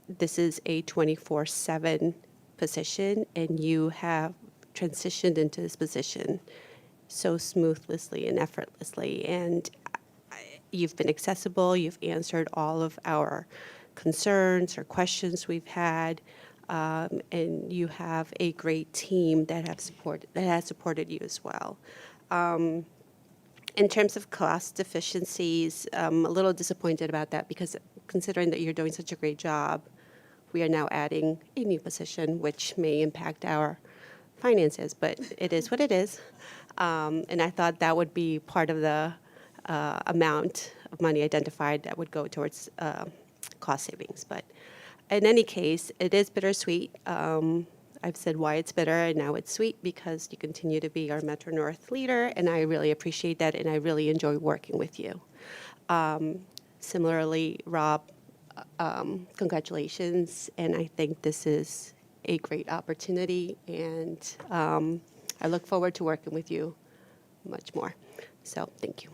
Speaker 16: This is a 24/7 position, and you have transitioned into this position so smoothly and effortlessly. And you've been accessible. You've answered all of our concerns or questions we've had, and you have a great team that has supported you as well. In terms of cost efficiencies, I'm a little disappointed about that because considering that you're doing such a great job, we are now adding a new position, which may impact our finances, but it is what it is. And I thought that would be part of the amount of money identified that would go towards cost savings. But in any case, it is bittersweet. I've said why it's bitter, and now it's sweet because you continue to be our Metro North leader, and I really appreciate that, and I really enjoy working with you. Similarly, Rob, congratulations, and I think this is a great opportunity, and I look forward to working with you much more. So thank you.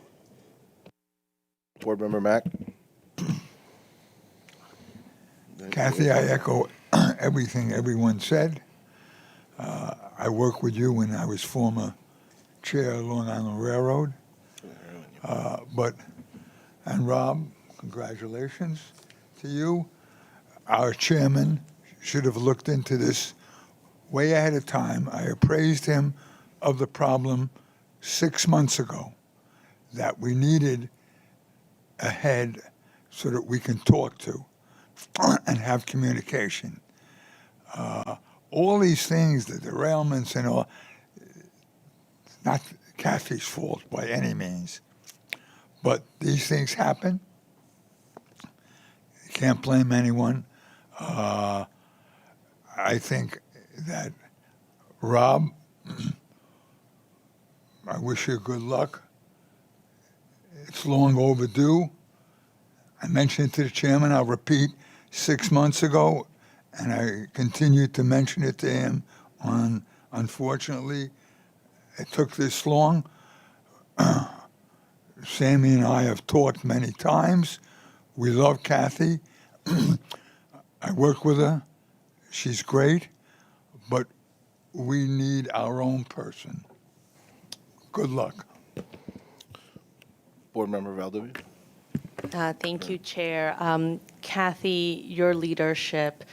Speaker 1: Board Member Mack.
Speaker 17: Kathy, I echo everything everyone said. I worked with you when I was former chair of Long Island Railroad. And Rob, congratulations to you. Our chairman should have looked into this way ahead of time. I appraised him of the problem 6 months ago, that we needed a head so that we can talk to and have communication. All these things, the derailments and all, not Kathy's fault by any means, but these things happen. You can't blame anyone. I think that, Rob, I wish you good luck. It's long overdue. I mentioned it to the chairman, I'll repeat, 6 months ago, and I continued to mention it to him unfortunately, it took this long. Sammy and I have talked many times. We love Kathy. I work with her. She's great, but we need our own person. Good luck.
Speaker 1: Board Member Valdivia.
Speaker 18: Thank you, Chair. Kathy, your leadership,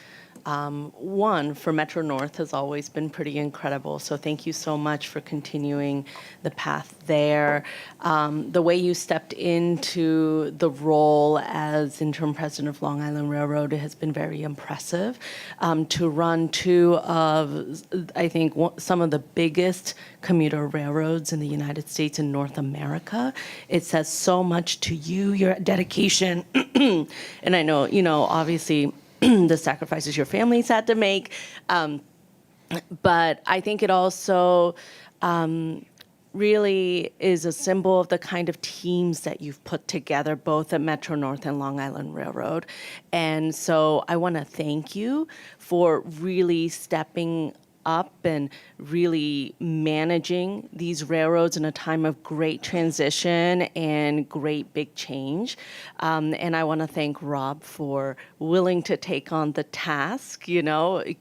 Speaker 18: one, for Metro North has always been pretty incredible. So thank you so much for continuing the path there. The way you stepped into the role as interim president of Long Island Railroad has been very impressive. To run two of, I think, some of the biggest commuter railroads in the United States and North America, it says so much to you, your dedication. And I know, obviously, the sacrifices your families had to make. But I think it also really is a symbol of the kind of teams that you've put together, both at Metro North and Long Island Railroad. And so I want to thank you for really stepping up and really managing these railroads in a time of great transition and great big change. And I want to thank Rob for willing to take on the task.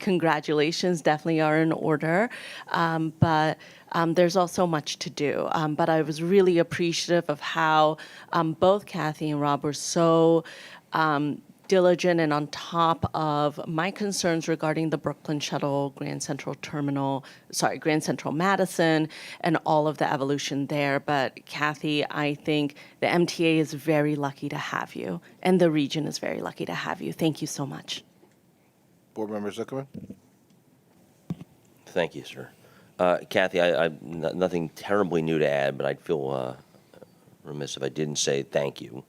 Speaker 18: Congratulations definitely are in order. But there's also much to do. But I was really appreciative of how both Kathy and Rob were so diligent and on top of my concerns regarding the Brooklyn Shuttle, Grand Central Madison, and all of the evolution there. But Kathy, I think the MTA is very lucky to have you, and the region is very lucky to have you. Thank you so much.
Speaker 1: Board Member Zuckerman.
Speaker 19: Thank you, sir. Kathy, nothing terribly new to add, but I'd feel remiss if I didn't say thank you.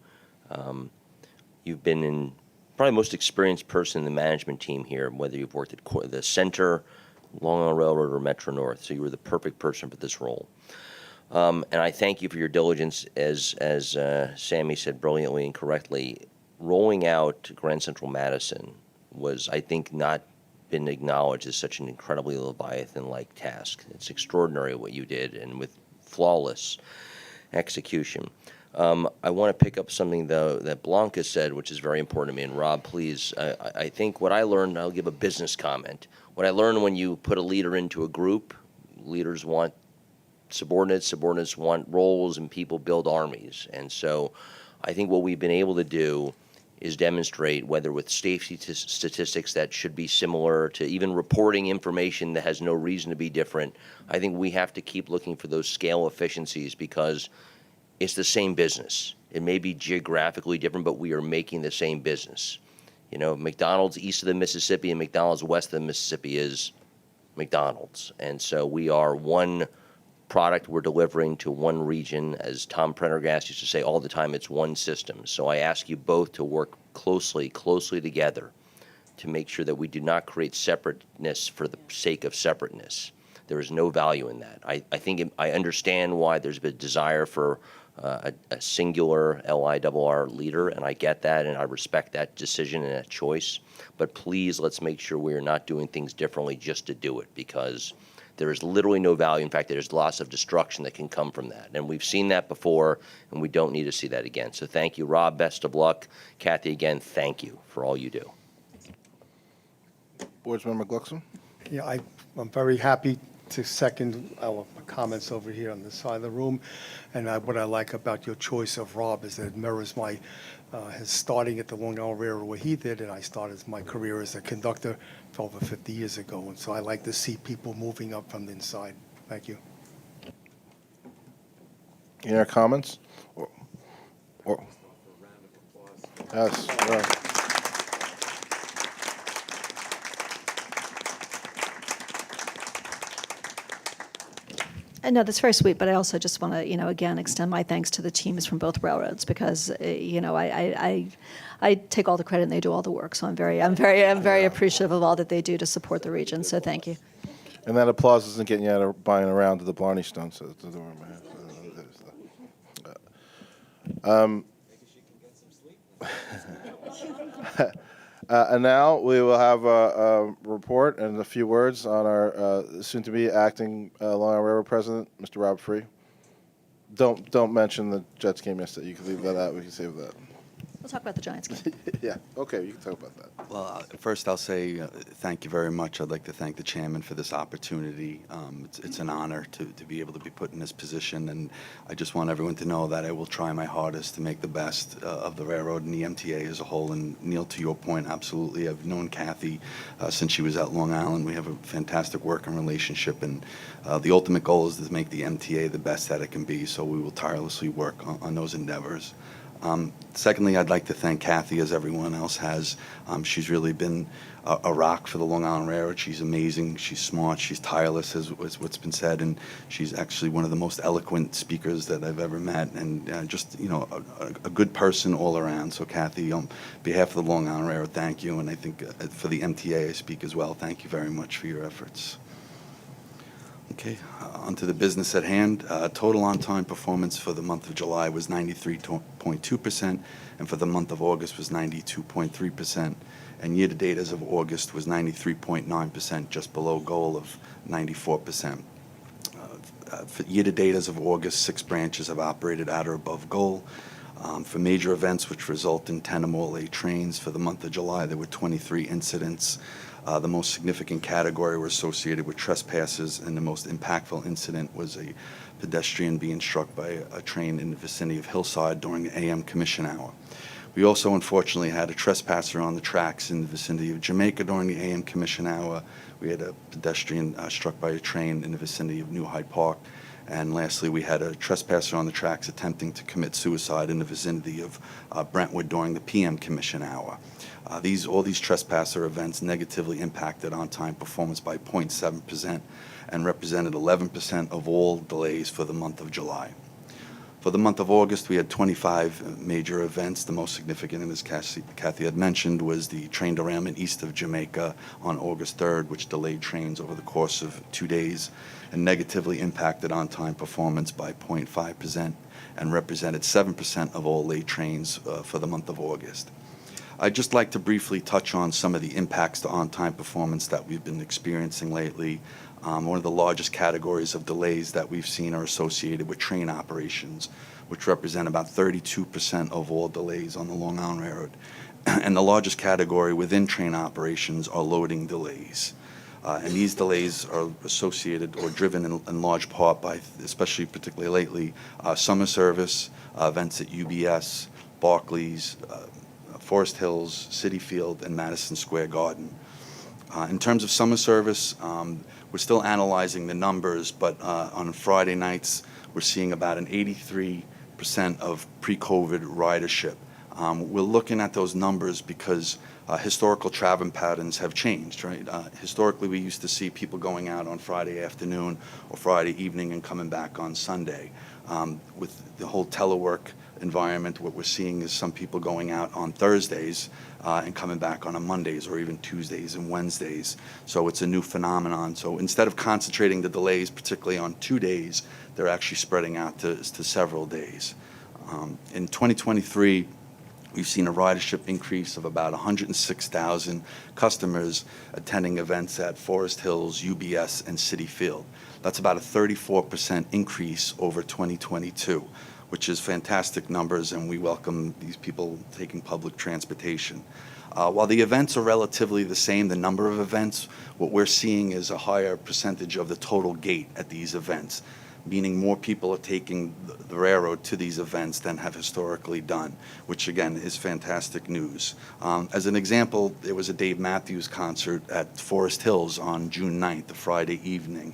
Speaker 19: You've been probably the most experienced person in the management team here, whether you've worked at the Center, Long Island Railroad, or Metro North. So you were the perfect person for this role. And I thank you for your diligence, as Sammy said brilliantly and correctly. Rolling out Grand Central Madison was, I think, not been acknowledged as such an incredibly Leviathan-like task. It's extraordinary what you did, and with flawless execution. I want to pick up something, though, that Blanca said, which is very important to me. And Rob, please, I think what I learned, I'll give a business comment. What I learned when you put a leader into a group, leaders want subordinates, subordinates want roles, and people build armies. And so I think what we've been able to do is demonstrate, whether with safety statistics that should be similar to even reporting information that has no reason to be different, I think we have to keep looking for those scale efficiencies, because it's the same business. It may be geographically different, but we are making the same business. You know, McDonald's east of the Mississippi and McDonald's west of the Mississippi is McDonald's. And so we are one product we're delivering to one region. As Tom Prendergast used to say all the time, it's one system. So I ask you both to work closely together to make sure that we do not create separateness for the sake of separateness. There is no value in that. I think I understand why there's been a desire for a singular LIRR leader, and I get that, and I respect that decision and that choice. But please, let's make sure we are not doing things differently just to do it, because there is literally no value. In fact, there's lots of destruction that can come from that. And we've seen that before, and we don't need to see that again. So thank you, Rob. Best of luck. Kathy, again, thank you for all you do.
Speaker 1: Board Member Gluckson?
Speaker 20: Yeah, I'm very happy to second our comments over here on this side of the room. And what I like about your choice of Rob is that it mirrors my his starting at the Long Island Railroad where he did, and I started my career as a conductor over 50 years ago. And so I like to see people moving up from the inside. Thank you.
Speaker 1: Any other comments? Yes. Right.
Speaker 15: No, that's very sweet, but I also just want to, again, extend my thanks to the teams from both railroads, because, I take all the credit and they do all the work. So I'm very appreciative of all that they do to support the region. So thank you.
Speaker 1: And that applause isn't getting you out of buying around to the Blarney Stone. So it doesn't matter. And now we will have a report and a few words on our soon-to-be acting Long Island Railroad President, Mr. Rob Free. Don't mention the Jets game yesterday. You can leave that out. We can save that.
Speaker 15: We'll talk about the Giants game.
Speaker 1: Yeah. Okay. You can talk about that.
Speaker 21: Well, first I'll say thank you very much. I'd like to thank the chairman for this opportunity. It's an honor to be able to be put in this position, and I just want everyone to know that I will try my hardest to make the best of the railroad and the MTA as a whole. And Neil, to your point, absolutely. I've known Kathy since she was at Long Island. We have a fantastic working relationship, and the ultimate goal is to make the MTA the best that it can be. So we will tirelessly work on those endeavors. Secondly, I'd like to thank Kathy, as everyone else has. She's really been a rock for the Long Island Railroad. She's amazing. She's smart. She's tireless, as what's been said, and she's actually one of the most eloquent speakers that I've ever met, and just a good person all around. So, Kathy, on behalf of the Long Island Railroad, thank you, and I think for the MTA, I speak as well. Thank you very much for your efforts. Okay, onto the business at hand. Total on-time performance for the month of July was 93.2%, and for the month of August was 92.3%. And year-to-date as of August was 93.9%, just below goal of 94%. For year-to-date as of August, 6 branches have operated at or above goal. For major events which result in 10 or more late trains, for the month of July, there were 23 incidents. The most significant category were associated with trespasses, and the most impactful incident was a pedestrian being struck by a train in the vicinity of Hillside during the AM Commission hour. We also unfortunately had a trespasser on the tracks in the vicinity of Jamaica during the AM Commission hour. We had a pedestrian struck by a train in the vicinity of New Hyde Park. And lastly, we had a trespasser on the tracks attempting to commit suicide in the vicinity of Brentwood during the PM Commission hour. All these trespasser events negatively impacted on-time performance by 0.7% and represented 11% of all delays for the month of July. For the month of August, we had 25 major events. The most significant, and as Kathy had mentioned, was the train derailment east of Jamaica on August 3rd, which delayed trains over the course of 2 days and negatively impacted on-time performance by 0.5% and represented 7% of all late trains for the month of August. I'd just like to briefly touch on some of the impacts to on-time performance that we've been experiencing lately. One of the largest categories of delays that we've seen are associated with train operations, which represent about 32% of all delays on the Long Island Railroad. And the largest category within train operations are loading delays. And these delays are associated or driven in large part by, especially particularly lately, summer service, events at UBS, Barclays, Forest Hills, Citi Field, and Madison Square Garden. In terms of summer service, we're still analyzing the numbers, but on Friday nights, we're seeing about an 83% of pre-COVID ridership. We're looking at those numbers because historical travel patterns have changed, right? Historically, we used to see people going out on Friday afternoon or Friday evening and coming back on Sunday. With the whole telework environment, what we're seeing is some people going out on Thursdays and coming back on Mondays or even Tuesdays and Wednesdays. So it's a new phenomenon. So instead of concentrating the delays, particularly on 2 days, they're actually spreading out to several days. In 2023, we've seen a ridership increase of about 106,000 customers attending events at Forest Hills, UBS, and Citi Field. That's about a 34% increase over 2022, which is fantastic numbers, and we welcome these people taking public transportation. While the events are relatively the same, the number of events, what we're seeing is a higher percentage of the total gate at these events, meaning more people are taking the railroad to these events than have historically done, which again is fantastic news. As an example, there was a Dave Matthews concert at Forest Hills on June 9th, a Friday evening.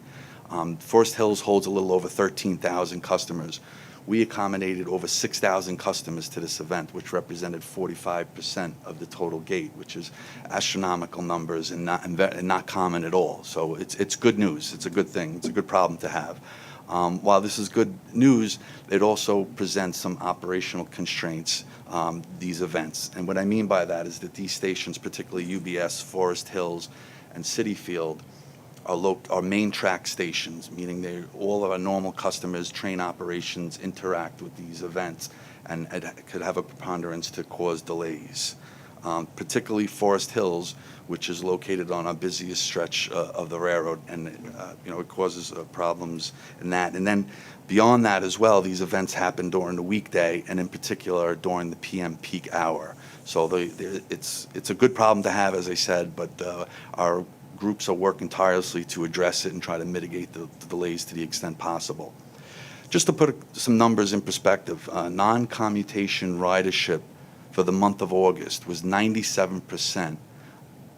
Speaker 21: Forest Hills holds a little over 13,000 customers. We accommodated over 6,000 customers to this event, which represented 45% of the total gate, which is astronomical numbers and not common at all. So it's good news. It's a good thing. It's a good problem to have. While this is good news, it also presents some operational constraints, these events. And what I mean by that is that these stations, particularly UBS, Forest Hills, and Citi Field, are main track stations, meaning all of our normal customers, train operations interact with these events, and it could have a preponderance to cause delays. Particularly Forest Hills, which is located on our busiest stretch of the railroad, and it causes problems in that. And then beyond that as well, these events happen during the weekday, and in particular during the PM peak hour. So it's a good problem to have, as I said, but our groups are working tirelessly to address it and try to mitigate the delays to the extent possible. Just to put some numbers in perspective, non-commutation ridership for the month of August was 97%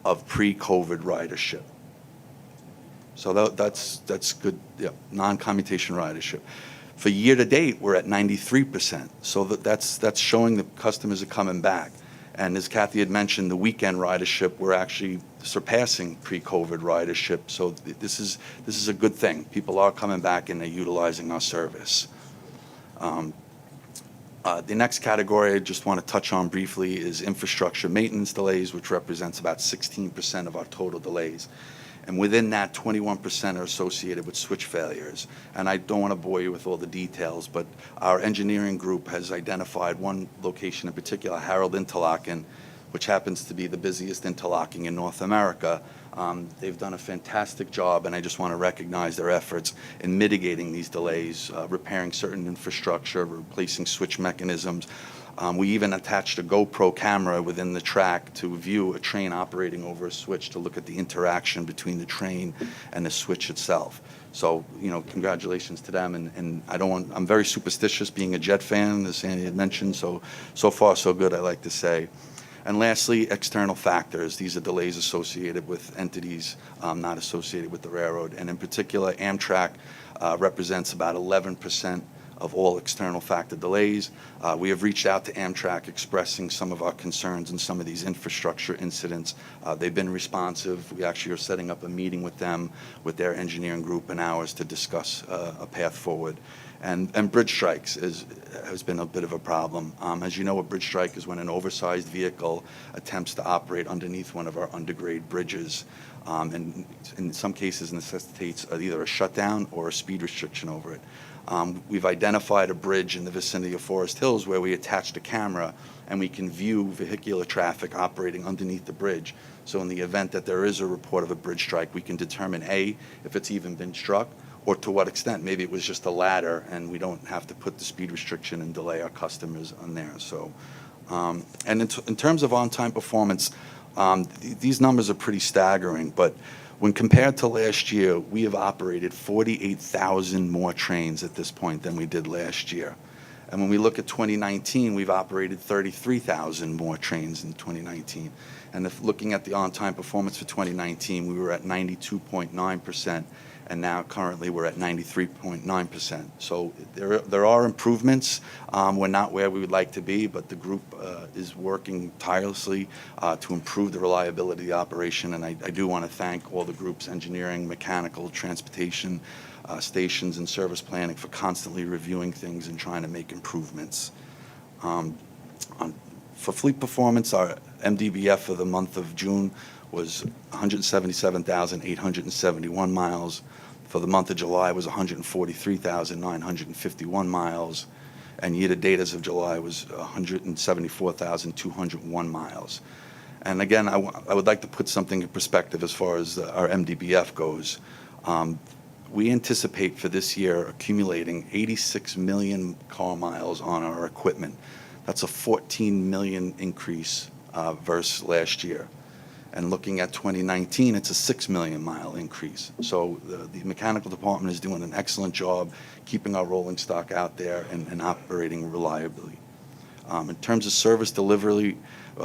Speaker 21: of pre-COVID ridership. So that's good, yeah, non-commutation ridership. For year to date, we're at 93%. So that's showing that customers are coming back. And as Kathy had mentioned, the weekend ridership, we're actually surpassing pre-COVID ridership. So this is a good thing. People are coming back and they're utilizing our service. The next category I just want to touch on briefly is infrastructure maintenance delays, which represents about 16% of our total delays. And within that, 21% are associated with switch failures. And I don't want to bore you with all the details, but our engineering group has identified one location in particular, Harold Interlocking, which happens to be the busiest interlocking in North America. They've done a fantastic job, and I just want to recognize their efforts in mitigating these delays, repairing certain infrastructure, replacing switch mechanisms. We even attached a GoPro camera within the track to view a train operating over a switch to look at the interaction between the train and the switch itself. So, congratulations to them. And I'm very superstitious, being a Jet fan, as Sandy had mentioned. So far, so good, I like to say. And lastly, external factors. These are delays associated with entities not associated with the railroad. And in particular, Amtrak represents about 11% of all external factor delays. We have reached out to Amtrak expressing some of our concerns in some of these infrastructure incidents. They've been responsive. We actually are setting up a meeting with them, with their engineering group and ours, to discuss a path forward. And bridge strikes has been a bit of a problem. As you know, a bridge strike is when an oversized vehicle attempts to operate underneath one of our undergrade bridges, and in some cases necessitates either a shutdown or a speed restriction over it. We've identified a bridge in the vicinity of Forest Hills where we attached a camera and we can view vehicular traffic operating underneath the bridge. So in the event that there is a report of a bridge strike, we can determine A, if it's even been struck, or to what extent. Maybe it was just a ladder and we don't have to put the speed restriction and delay our customers on there. So, and in terms of on-time performance, these numbers are pretty staggering, but when compared to last year, we have operated 48,000 more trains at this point than we did last year. And when we look at 2019, we've operated 33,000 more trains in 2019. And if looking at the on-time performance for 2019, we were at 92.9%, and now currently we're at 93.9%. So there are improvements. We're not where we would like to be, but the group is working tirelessly to improve the reliability of the operation. And I do want to thank all the groups, engineering, mechanical, transportation, stations, and service planning for constantly reviewing things and trying to make improvements. For fleet performance, our MDBF for the month of June was 177,871 miles. For the month of July was 143,951 miles. And year-to-date as of July was 174,201 miles. And again, I would like to put something in perspective as far as our MDBF goes. We anticipate for this year accumulating 86 million car miles on our equipment. That's a 14 million increase versus last year. And looking at 2019, it's a 6 million mile increase. So the mechanical department is doing an excellent job keeping our rolling stock out there and operating reliably. In terms of service delivery,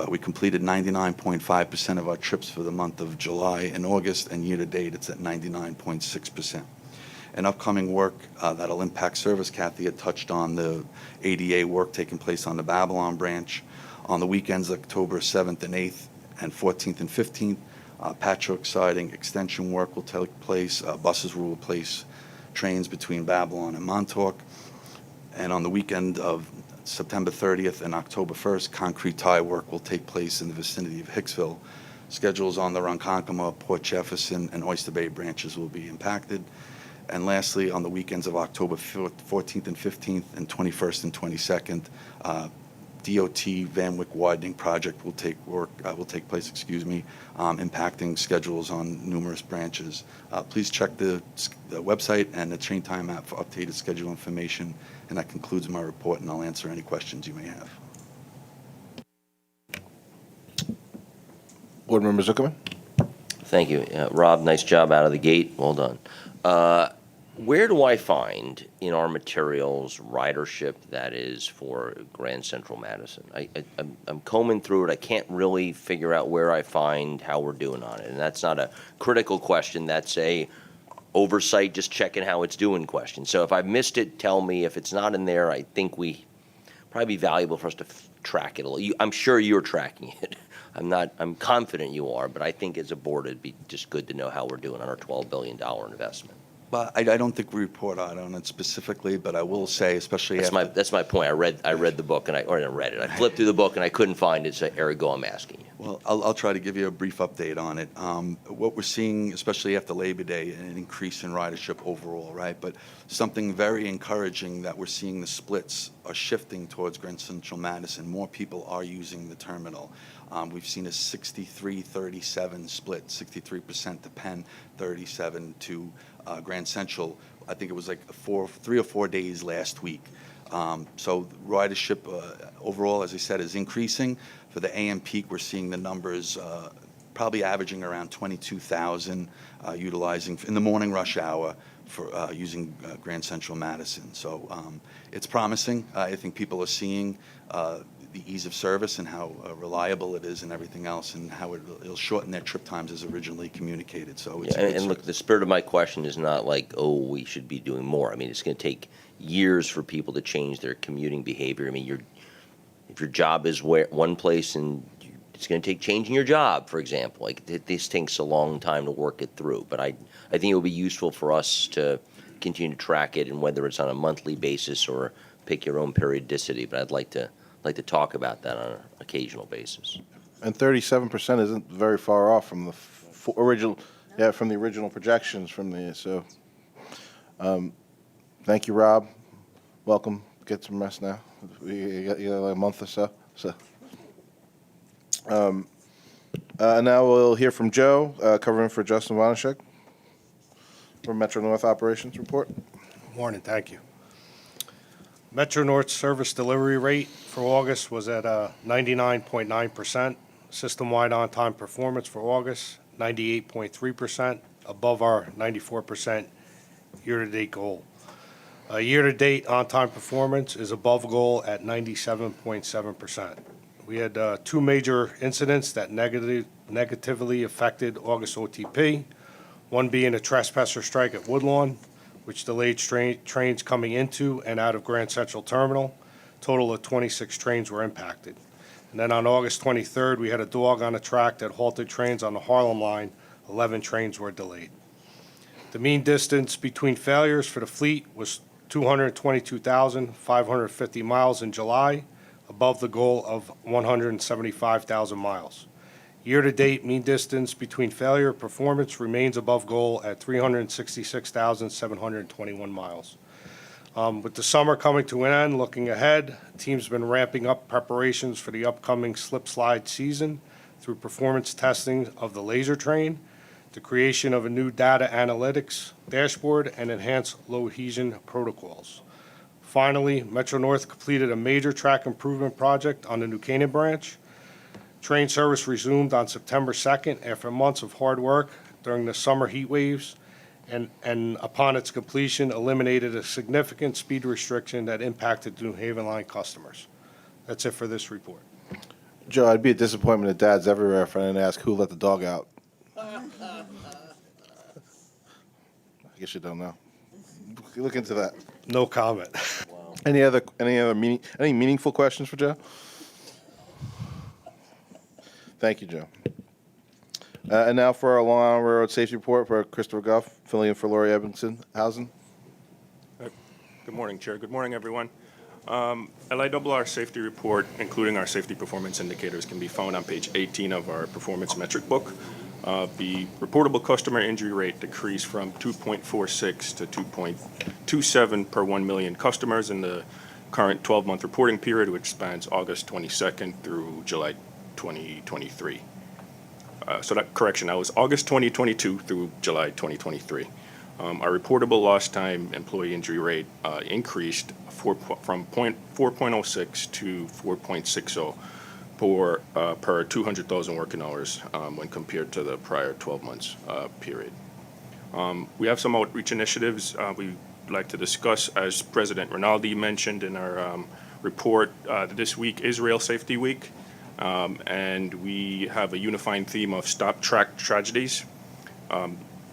Speaker 21: we completed 99.5% of our trips for the month of July and August, and year-to-date it's at 99.6%. And upcoming work that'll impact service, Kathy had touched on the ADA work taking place on the Babylon branch. On the weekends, October 7th and 8th, and 14th and 15th, patchwork siding extension work will take place. Buses will replace trains between Babylon and Montauk. And on the weekend of September 30th and October 1st, concrete tie work will take place in the vicinity of Hicksville. Schedules on the Ronkonkoma, Port Jefferson, and Oyster Bay branches will be impacted. And lastly, on the weekends of October 14th and 15th and 21st and 22nd, DOT Van Wyck widening project will take place, impacting schedules on numerous branches. Please check the website and the train time app for updated schedule information. And that concludes my report, and I'll answer any questions you may have.
Speaker 1: Board Member Zuckerman?
Speaker 19: Thank you. Rob, nice job out of the gate. Well done. Where do I find in our materials ridership that is for Grand Central Madison? I'm combing through it. I can't really figure out where I find how we're doing on it. And that's not a critical question. That's a oversight, just checking how it's doing question. So if I've missed it, tell me. If it's not in there, I think probably be valuable for us to track it a little. I'm sure you're tracking it. I'm confident you are, but I think as a board, it'd be just good to know how we're doing on our $12 billion investment.
Speaker 21: Well, I don't think we report out on it specifically, but I will say, especially
Speaker 19: that's my point. I read the book I read it. I flipped through the book and I couldn't find it. So ergo, I'm asking you.
Speaker 21: Well, I'll try to give you a brief update on it. What we're seeing, especially after Labor Day, an increase in ridership overall, right? But something very encouraging that we're seeing the splits are shifting towards Grand Central Madison. More people are using the terminal. We've seen a 63-37 split, 63% to Penn, 37 to Grand Central. I think it was like 3 or 4 days last week. So ridership overall, as I said, is increasing. For the AM peak, we're seeing the numbers probably averaging around 22,000 utilizing in the morning rush hour for using Grand Central Madison. So it's promising. I think people are seeing the ease of service and how reliable it is and everything else, and how it'll shorten their trip times as originally communicated. So it's
Speaker 19: and look, the spirit of my question is not like, oh, we should be doing more. I mean, it's going to take years for people to change their commuting behavior. I mean, if your job is one place, and it's going to take changing your job, for example. Like this takes a long time to work it through. But I think it will be useful for us to continue to track it, and whether it's on a monthly basis or pick your own periodicity. But I'd like to talk about that on an occasional basis.
Speaker 1: And 37% isn't very far off from the original projections from the Thank you, Rob. Welcome. Get some rest now. You got like a month or so. Now we'll hear from Joe, covering for Justin Wanashek for Metro North Operations Report.
Speaker 3: Good morning, thank you. Metro North service delivery rate for August was at 99.9%. System-wide on-time performance for August, 98.3%, above our 94% year-to-date goal. Year-to-date on-time performance is above goal at 97.7%. We had two major incidents that negatively affected August OTP, one being a trespasser strike at Woodlawn, which delayed trains coming into and out of Grand Central Terminal. Total of 26 trains were impacted. And then on August 23rd, we had a dog on a track that halted trains on the Harlem line. 11 trains were delayed. The mean distance between failures for the fleet was 222,550 miles in July, above the goal of 175,000 miles. Year-to-date mean distance between failure performance remains above goal at 366,721 miles. With the summer coming to an end, looking ahead, the team's been ramping up preparations for the upcoming slip slide season through performance testing of the laser train, the creation of a new data analytics dashboard, and enhanced low adhesion protocols. Finally, Metro North completed a major track improvement project on the New Canaan branch. Train service resumed on September 2nd after months of hard work during the summer heat waves, and upon its completion, eliminated a significant speed restriction that impacted New Haven Line customers. That's it for this report.
Speaker 1: Joe, I'd be a disappointment to dads everywhere if I didn't ask who let the dog out. I guess you don't know. Look into that.
Speaker 3: No comment.
Speaker 1: Wow. Any meaningful questions for Joe? Thank you, Joe. And now for our Long Island Railroad Safety Report for Christopher Goff, filling in for Lori Housen.
Speaker 22: Good morning, Chair. Good morning, everyone. LIRR Safety Report, including our safety performance indicators, can be found on page 18 of our performance metric book. The reportable customer injury rate decreased from 2.46 to 2.27 per 1 million customers in the current 12-month reporting period, which spans August 22nd through July 2023. That was August 2022 through July 2023. Our reportable lost time employee injury rate increased from 4.06 to 4.60 per 200,000 working hours when compared to the prior 12 months period. We have some outreach initiatives we'd like to discuss. As President Rinaldi mentioned in our report, this week is Rail Safety Week, and we have a unifying theme of Stop Track Tragedies.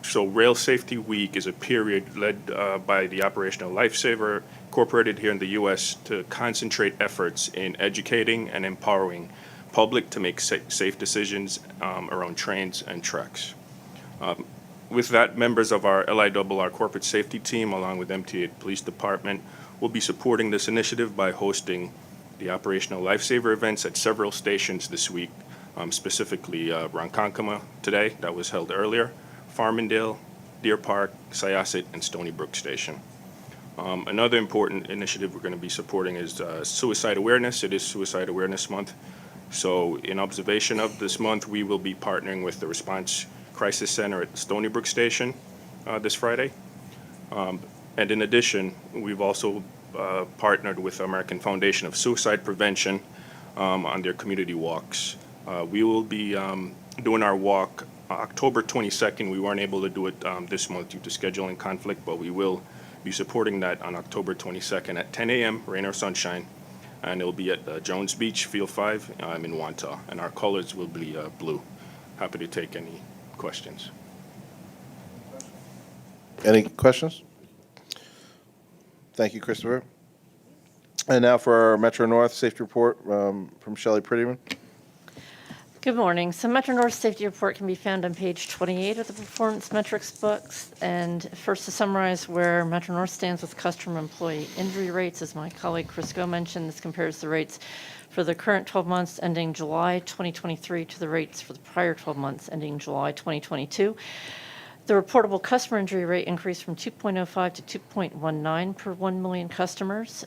Speaker 22: So Rail Safety Week is a period led by the Operational Lifesaver Incorporated here in the U.S. to concentrate efforts in educating and empowering public to make safe decisions around trains and tracks. With that, members of our LIRR corporate safety team, along with MTA Police Department, will be supporting this initiative by hosting the Operational Lifesaver events at several stations this week, specifically Ronkonkoma today, that was held earlier, Farmingdale, Deer Park, Syosset, and Stony Brook Station. Another important initiative we're going to be supporting is suicide awareness. It is Suicide Awareness Month. So in observation of this month, we will be partnering with the Response Crisis Center at Stony Brook Station this Friday. And in addition, we've also partnered with the American Foundation of Suicide Prevention on their community walks. We will be doing our walk October 22nd. We weren't able to do it this month due to scheduling conflict, but we will be supporting that on October 22nd at 10 a.m., rain or sunshine, and it'll be at Jones Beach, Field 5 in Wantagh, and our colors will be blue. Happy to take any questions.
Speaker 1: Any questions? Thank you, Christopher. And now for our Metro North Safety Report from Shelley Prettyman.
Speaker 23: Good morning. So Metro North Safety Report can be found on page 28 of the Performance Metrics books. And first, to summarize where Metro North stands with customer employee injury rates, as my colleague Crisco mentioned, this compares the rates for the current 12 months ending July 2023 to the rates for the prior 12 months ending July 2022. The reportable customer injury rate increased from 2.05 to 2.19 per 1 million customers,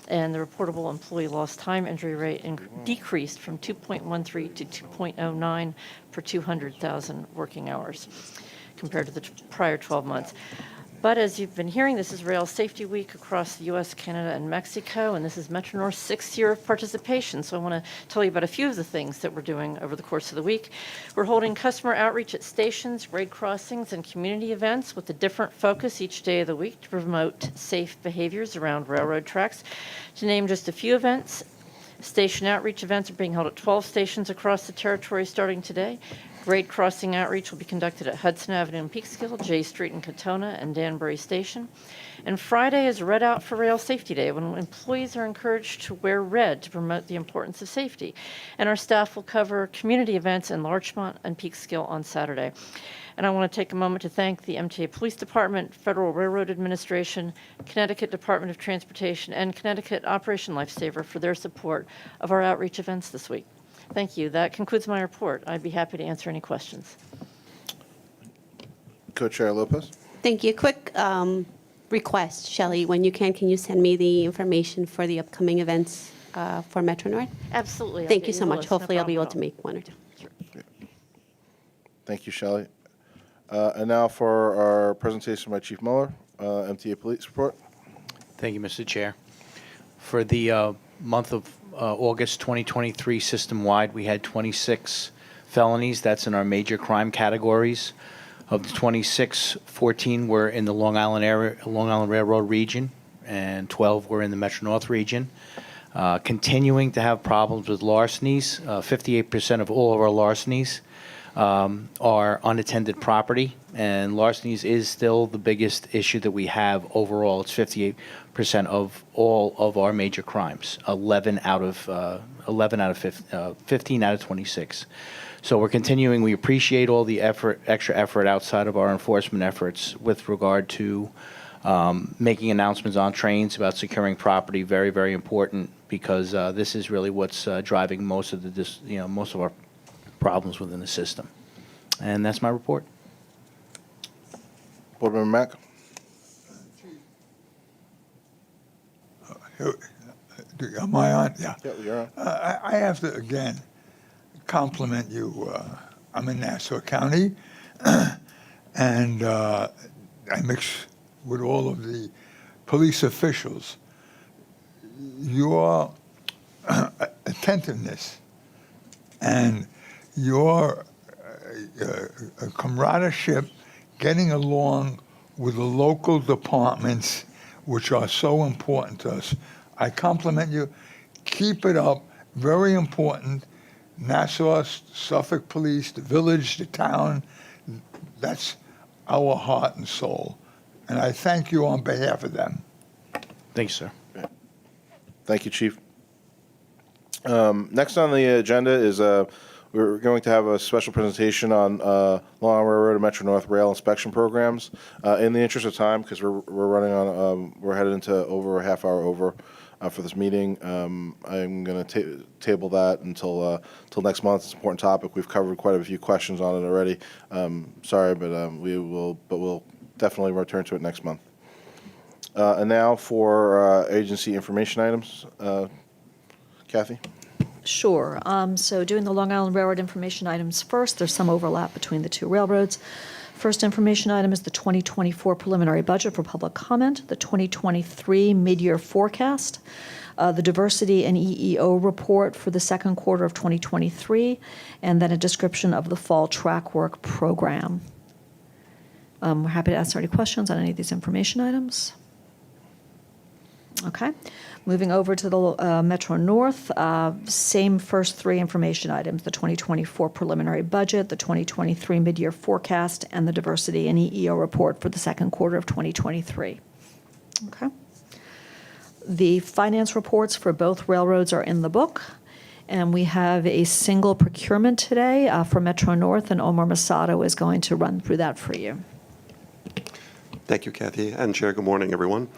Speaker 23: and the reportable employee lost time injury rate decreased from 2.13 to 2.09 per 200,000 working hours compared to the prior 12 months. But as you've been hearing, this is Rail Safety Week across the U.S., Canada, and Mexico, and this is Metro North's 6th year of participation. So I want to tell you about a few of the things that we're doing over the course of the week. We're holding customer outreach at stations, grade crossings, and community events with a different focus each day of the week to promote safe behaviors around railroad tracks. To name just a few events, station outreach events are being held at 12 stations across the territory starting today. Grade crossing outreach will be conducted at Hudson Avenue in Peekskill, J Street in Katona, and Danbury Station. And Friday is Red Out for Rail Safety Day, when employees are encouraged to wear red to promote the importance of safety. And our staff will cover community events in Larchmont and Peekskill on Saturday. And I want to take a moment to thank the MTA Police Department, Federal Railroad Administration, Connecticut Department of Transportation, and Connecticut Operation Lifesaver for their support of our outreach events this week. Thank you. That concludes my report. I'd be happy to answer any questions.
Speaker 1: Co-Chair Lopez.
Speaker 16: Thank you. Quick request, Shelley, when you can you send me the information for the upcoming events for Metro North?
Speaker 23: Absolutely.
Speaker 16: Thank you so much. Hopefully I'll be able to make one or two.
Speaker 1: Thank you, Shelley. And now for our presentation by Chief Mueller, MTA Police Report.
Speaker 4: Thank you, Mr. Chair. For the month of August 2023, system-wide, we had 26 felonies. That's in our major crime categories. Of the 26, 14 were in the Long Island Railroad region, and 12 were in the Metro North region. Continuing to have problems with larcenies. 58% of all of our larcenies are unattended property, and larcenies is still the biggest issue that we have overall. It's 58% of all of our major crimes, 15 out of 26. So we're continuing. We appreciate all the extra effort outside of our enforcement efforts with regard to making announcements on trains about securing property. Very, very important, because this is really what's driving most of our problems within the system. And that's my report.
Speaker 1: Board Member Mack.
Speaker 17: Am I on? Yeah.
Speaker 1: Yeah, you're on.
Speaker 17: I have to, again, compliment you. I'm in Nassau County, and I mix with all of the police officials. Your attentiveness and your camaraderie, getting along with the local departments, which are so important to us. I compliment you. Keep it up. Very important. Nassau, Suffolk Police, the village, the town, that's our heart and soul. And I thank you on behalf of them.
Speaker 4: Thank you, sir.
Speaker 1: Thank you, Chief. Next on the agenda is we're going to have a special presentation on Long Island Railroad and Metro North Rail inspection programs. In the interest of time, because we're running on, we're headed into over a half hour over for this meeting. I'm going to table that until next month. It's an important topic. We've covered quite a few questions on it already. Sorry, but we'll definitely return to it next month. And now for agency information items. Kathy?
Speaker 15: Sure. So doing the Long Island Railroad information items first, there's some overlap between the two railroads. First information item is the 2024 preliminary budget for public comment, the 2023 mid-year forecast, the diversity and EEO report for the second quarter of 2023, and then a description of the fall track work program. We're happy to answer any questions on any of these information items. Okay. Moving over to the Metro North, same first three information items, the 2024 preliminary budget, the 2023 mid-year forecast, and the diversity and EEO report for the second quarter of 2023. Okay. The finance reports for both railroads are in the book, and we have a single procurement today for Metro North, and Omar Masato is going to run through that for you.
Speaker 5: Thank you, Kathy. And Chair, good morning, everyone.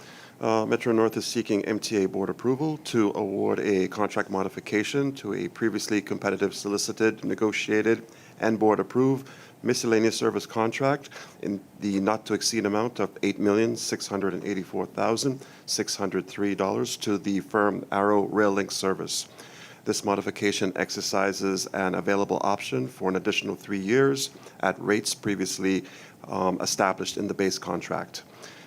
Speaker 5: Metro North is seeking MTA board approval to award a contract modification to a previously competitive solicited, negotiated, and board approved miscellaneous service contract in the not to exceed amount of $8,684,603 to the firm Arrow Rail Link Service. This modification exercises an available option for an additional 3 years at rates previously established in the base contract.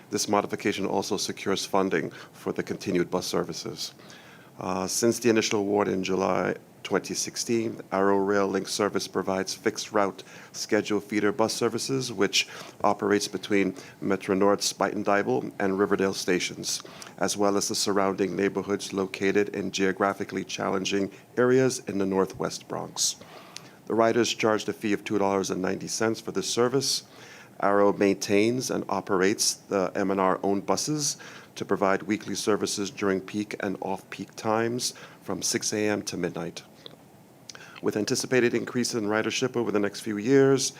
Speaker 5: This modification also secures funding for the continued bus services. Since the initial award in July 2016, Arrow Rail Link Service provides fixed route scheduled feeder bus services, which operates between Metro North, Spuyten Duyvil, and Riverdale stations, as well as the surrounding neighborhoods located in geographically challenging areas in the Northwest Bronx. The riders charged a fee of $2.90 for this service. Arrow maintains and operates the MNR-owned buses to provide weekly services during peak and off-peak times from 6 a.m. to midnight. With anticipated increase in ridership over the next few years,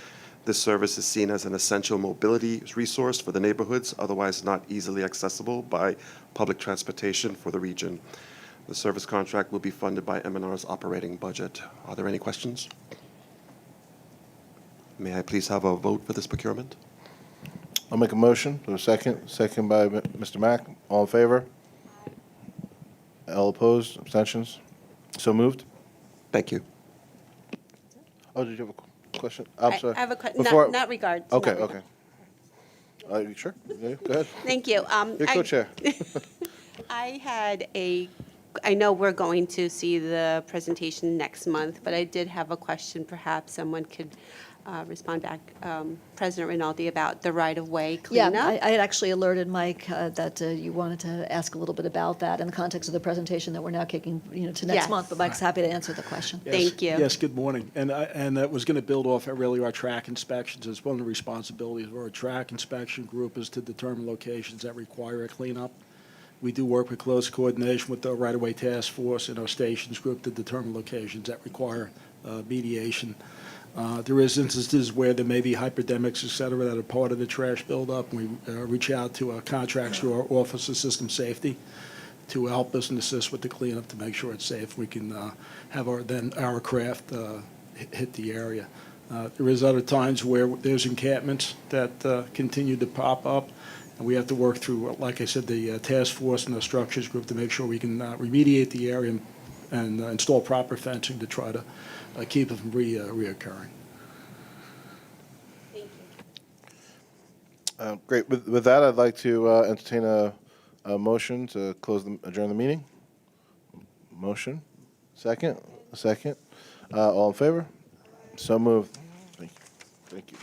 Speaker 5: this service is seen as an essential mobility resource for the neighborhoods, otherwise not easily accessible by public transportation for the region. The service contract will be funded by MNR's operating budget. Are there any questions? May I please have a vote for this procurement?
Speaker 1: I'll make a motion. Do a second. Second by Mr. Mack. All in favor? All opposed? Abstentions? So moved.
Speaker 5: Thank you.
Speaker 1: Oh, did you have a question? I'm sorry.
Speaker 6: I have a question,
Speaker 1: Before-
Speaker 6: not regards.
Speaker 1: Okay,
Speaker 6: not
Speaker 1: okay. You sure? Yeah, go ahead.
Speaker 6: Thank you.
Speaker 1: You're co-chair.
Speaker 6: I know we're going to see the presentation next month, but I did have a question. Perhaps someone could respond back, President Rinaldi, about the right-of-way
Speaker 15: Yeah,
Speaker 6: cleanup.
Speaker 15: I had actually alerted Mike that you wanted to ask a little bit about that in the context of the presentation that we're now kicking, to next
Speaker 6: Yes.
Speaker 15: month, but Mike's happy to answer the question.
Speaker 6: Thank you.
Speaker 7: Yes, good morning. And that was going to build off really our track inspections. As one of the responsibilities of our track inspection group is to determine locations that require a cleanup. We do work with close coordination with the right-of-way task force and our stations group to determine locations that require mediation. There is instances where there may be hypodermics, et cetera, that are part of the trash buildup. We reach out to contracts through our Office of System Safety to help us and assist with the cleanup to make sure it's safe. We can have our craft hit the area. There is other times where there's encampments that continue to pop up, and we have to work through, like I said, the task force and the structures group to make sure we can remediate the area and install proper fencing to try to keep it from reoccurring.
Speaker 1: Great. With that, I'd like to entertain a motion to adjourn the meeting. Motion. Second. Second. All in favor? So moved. Thank you. Thank you.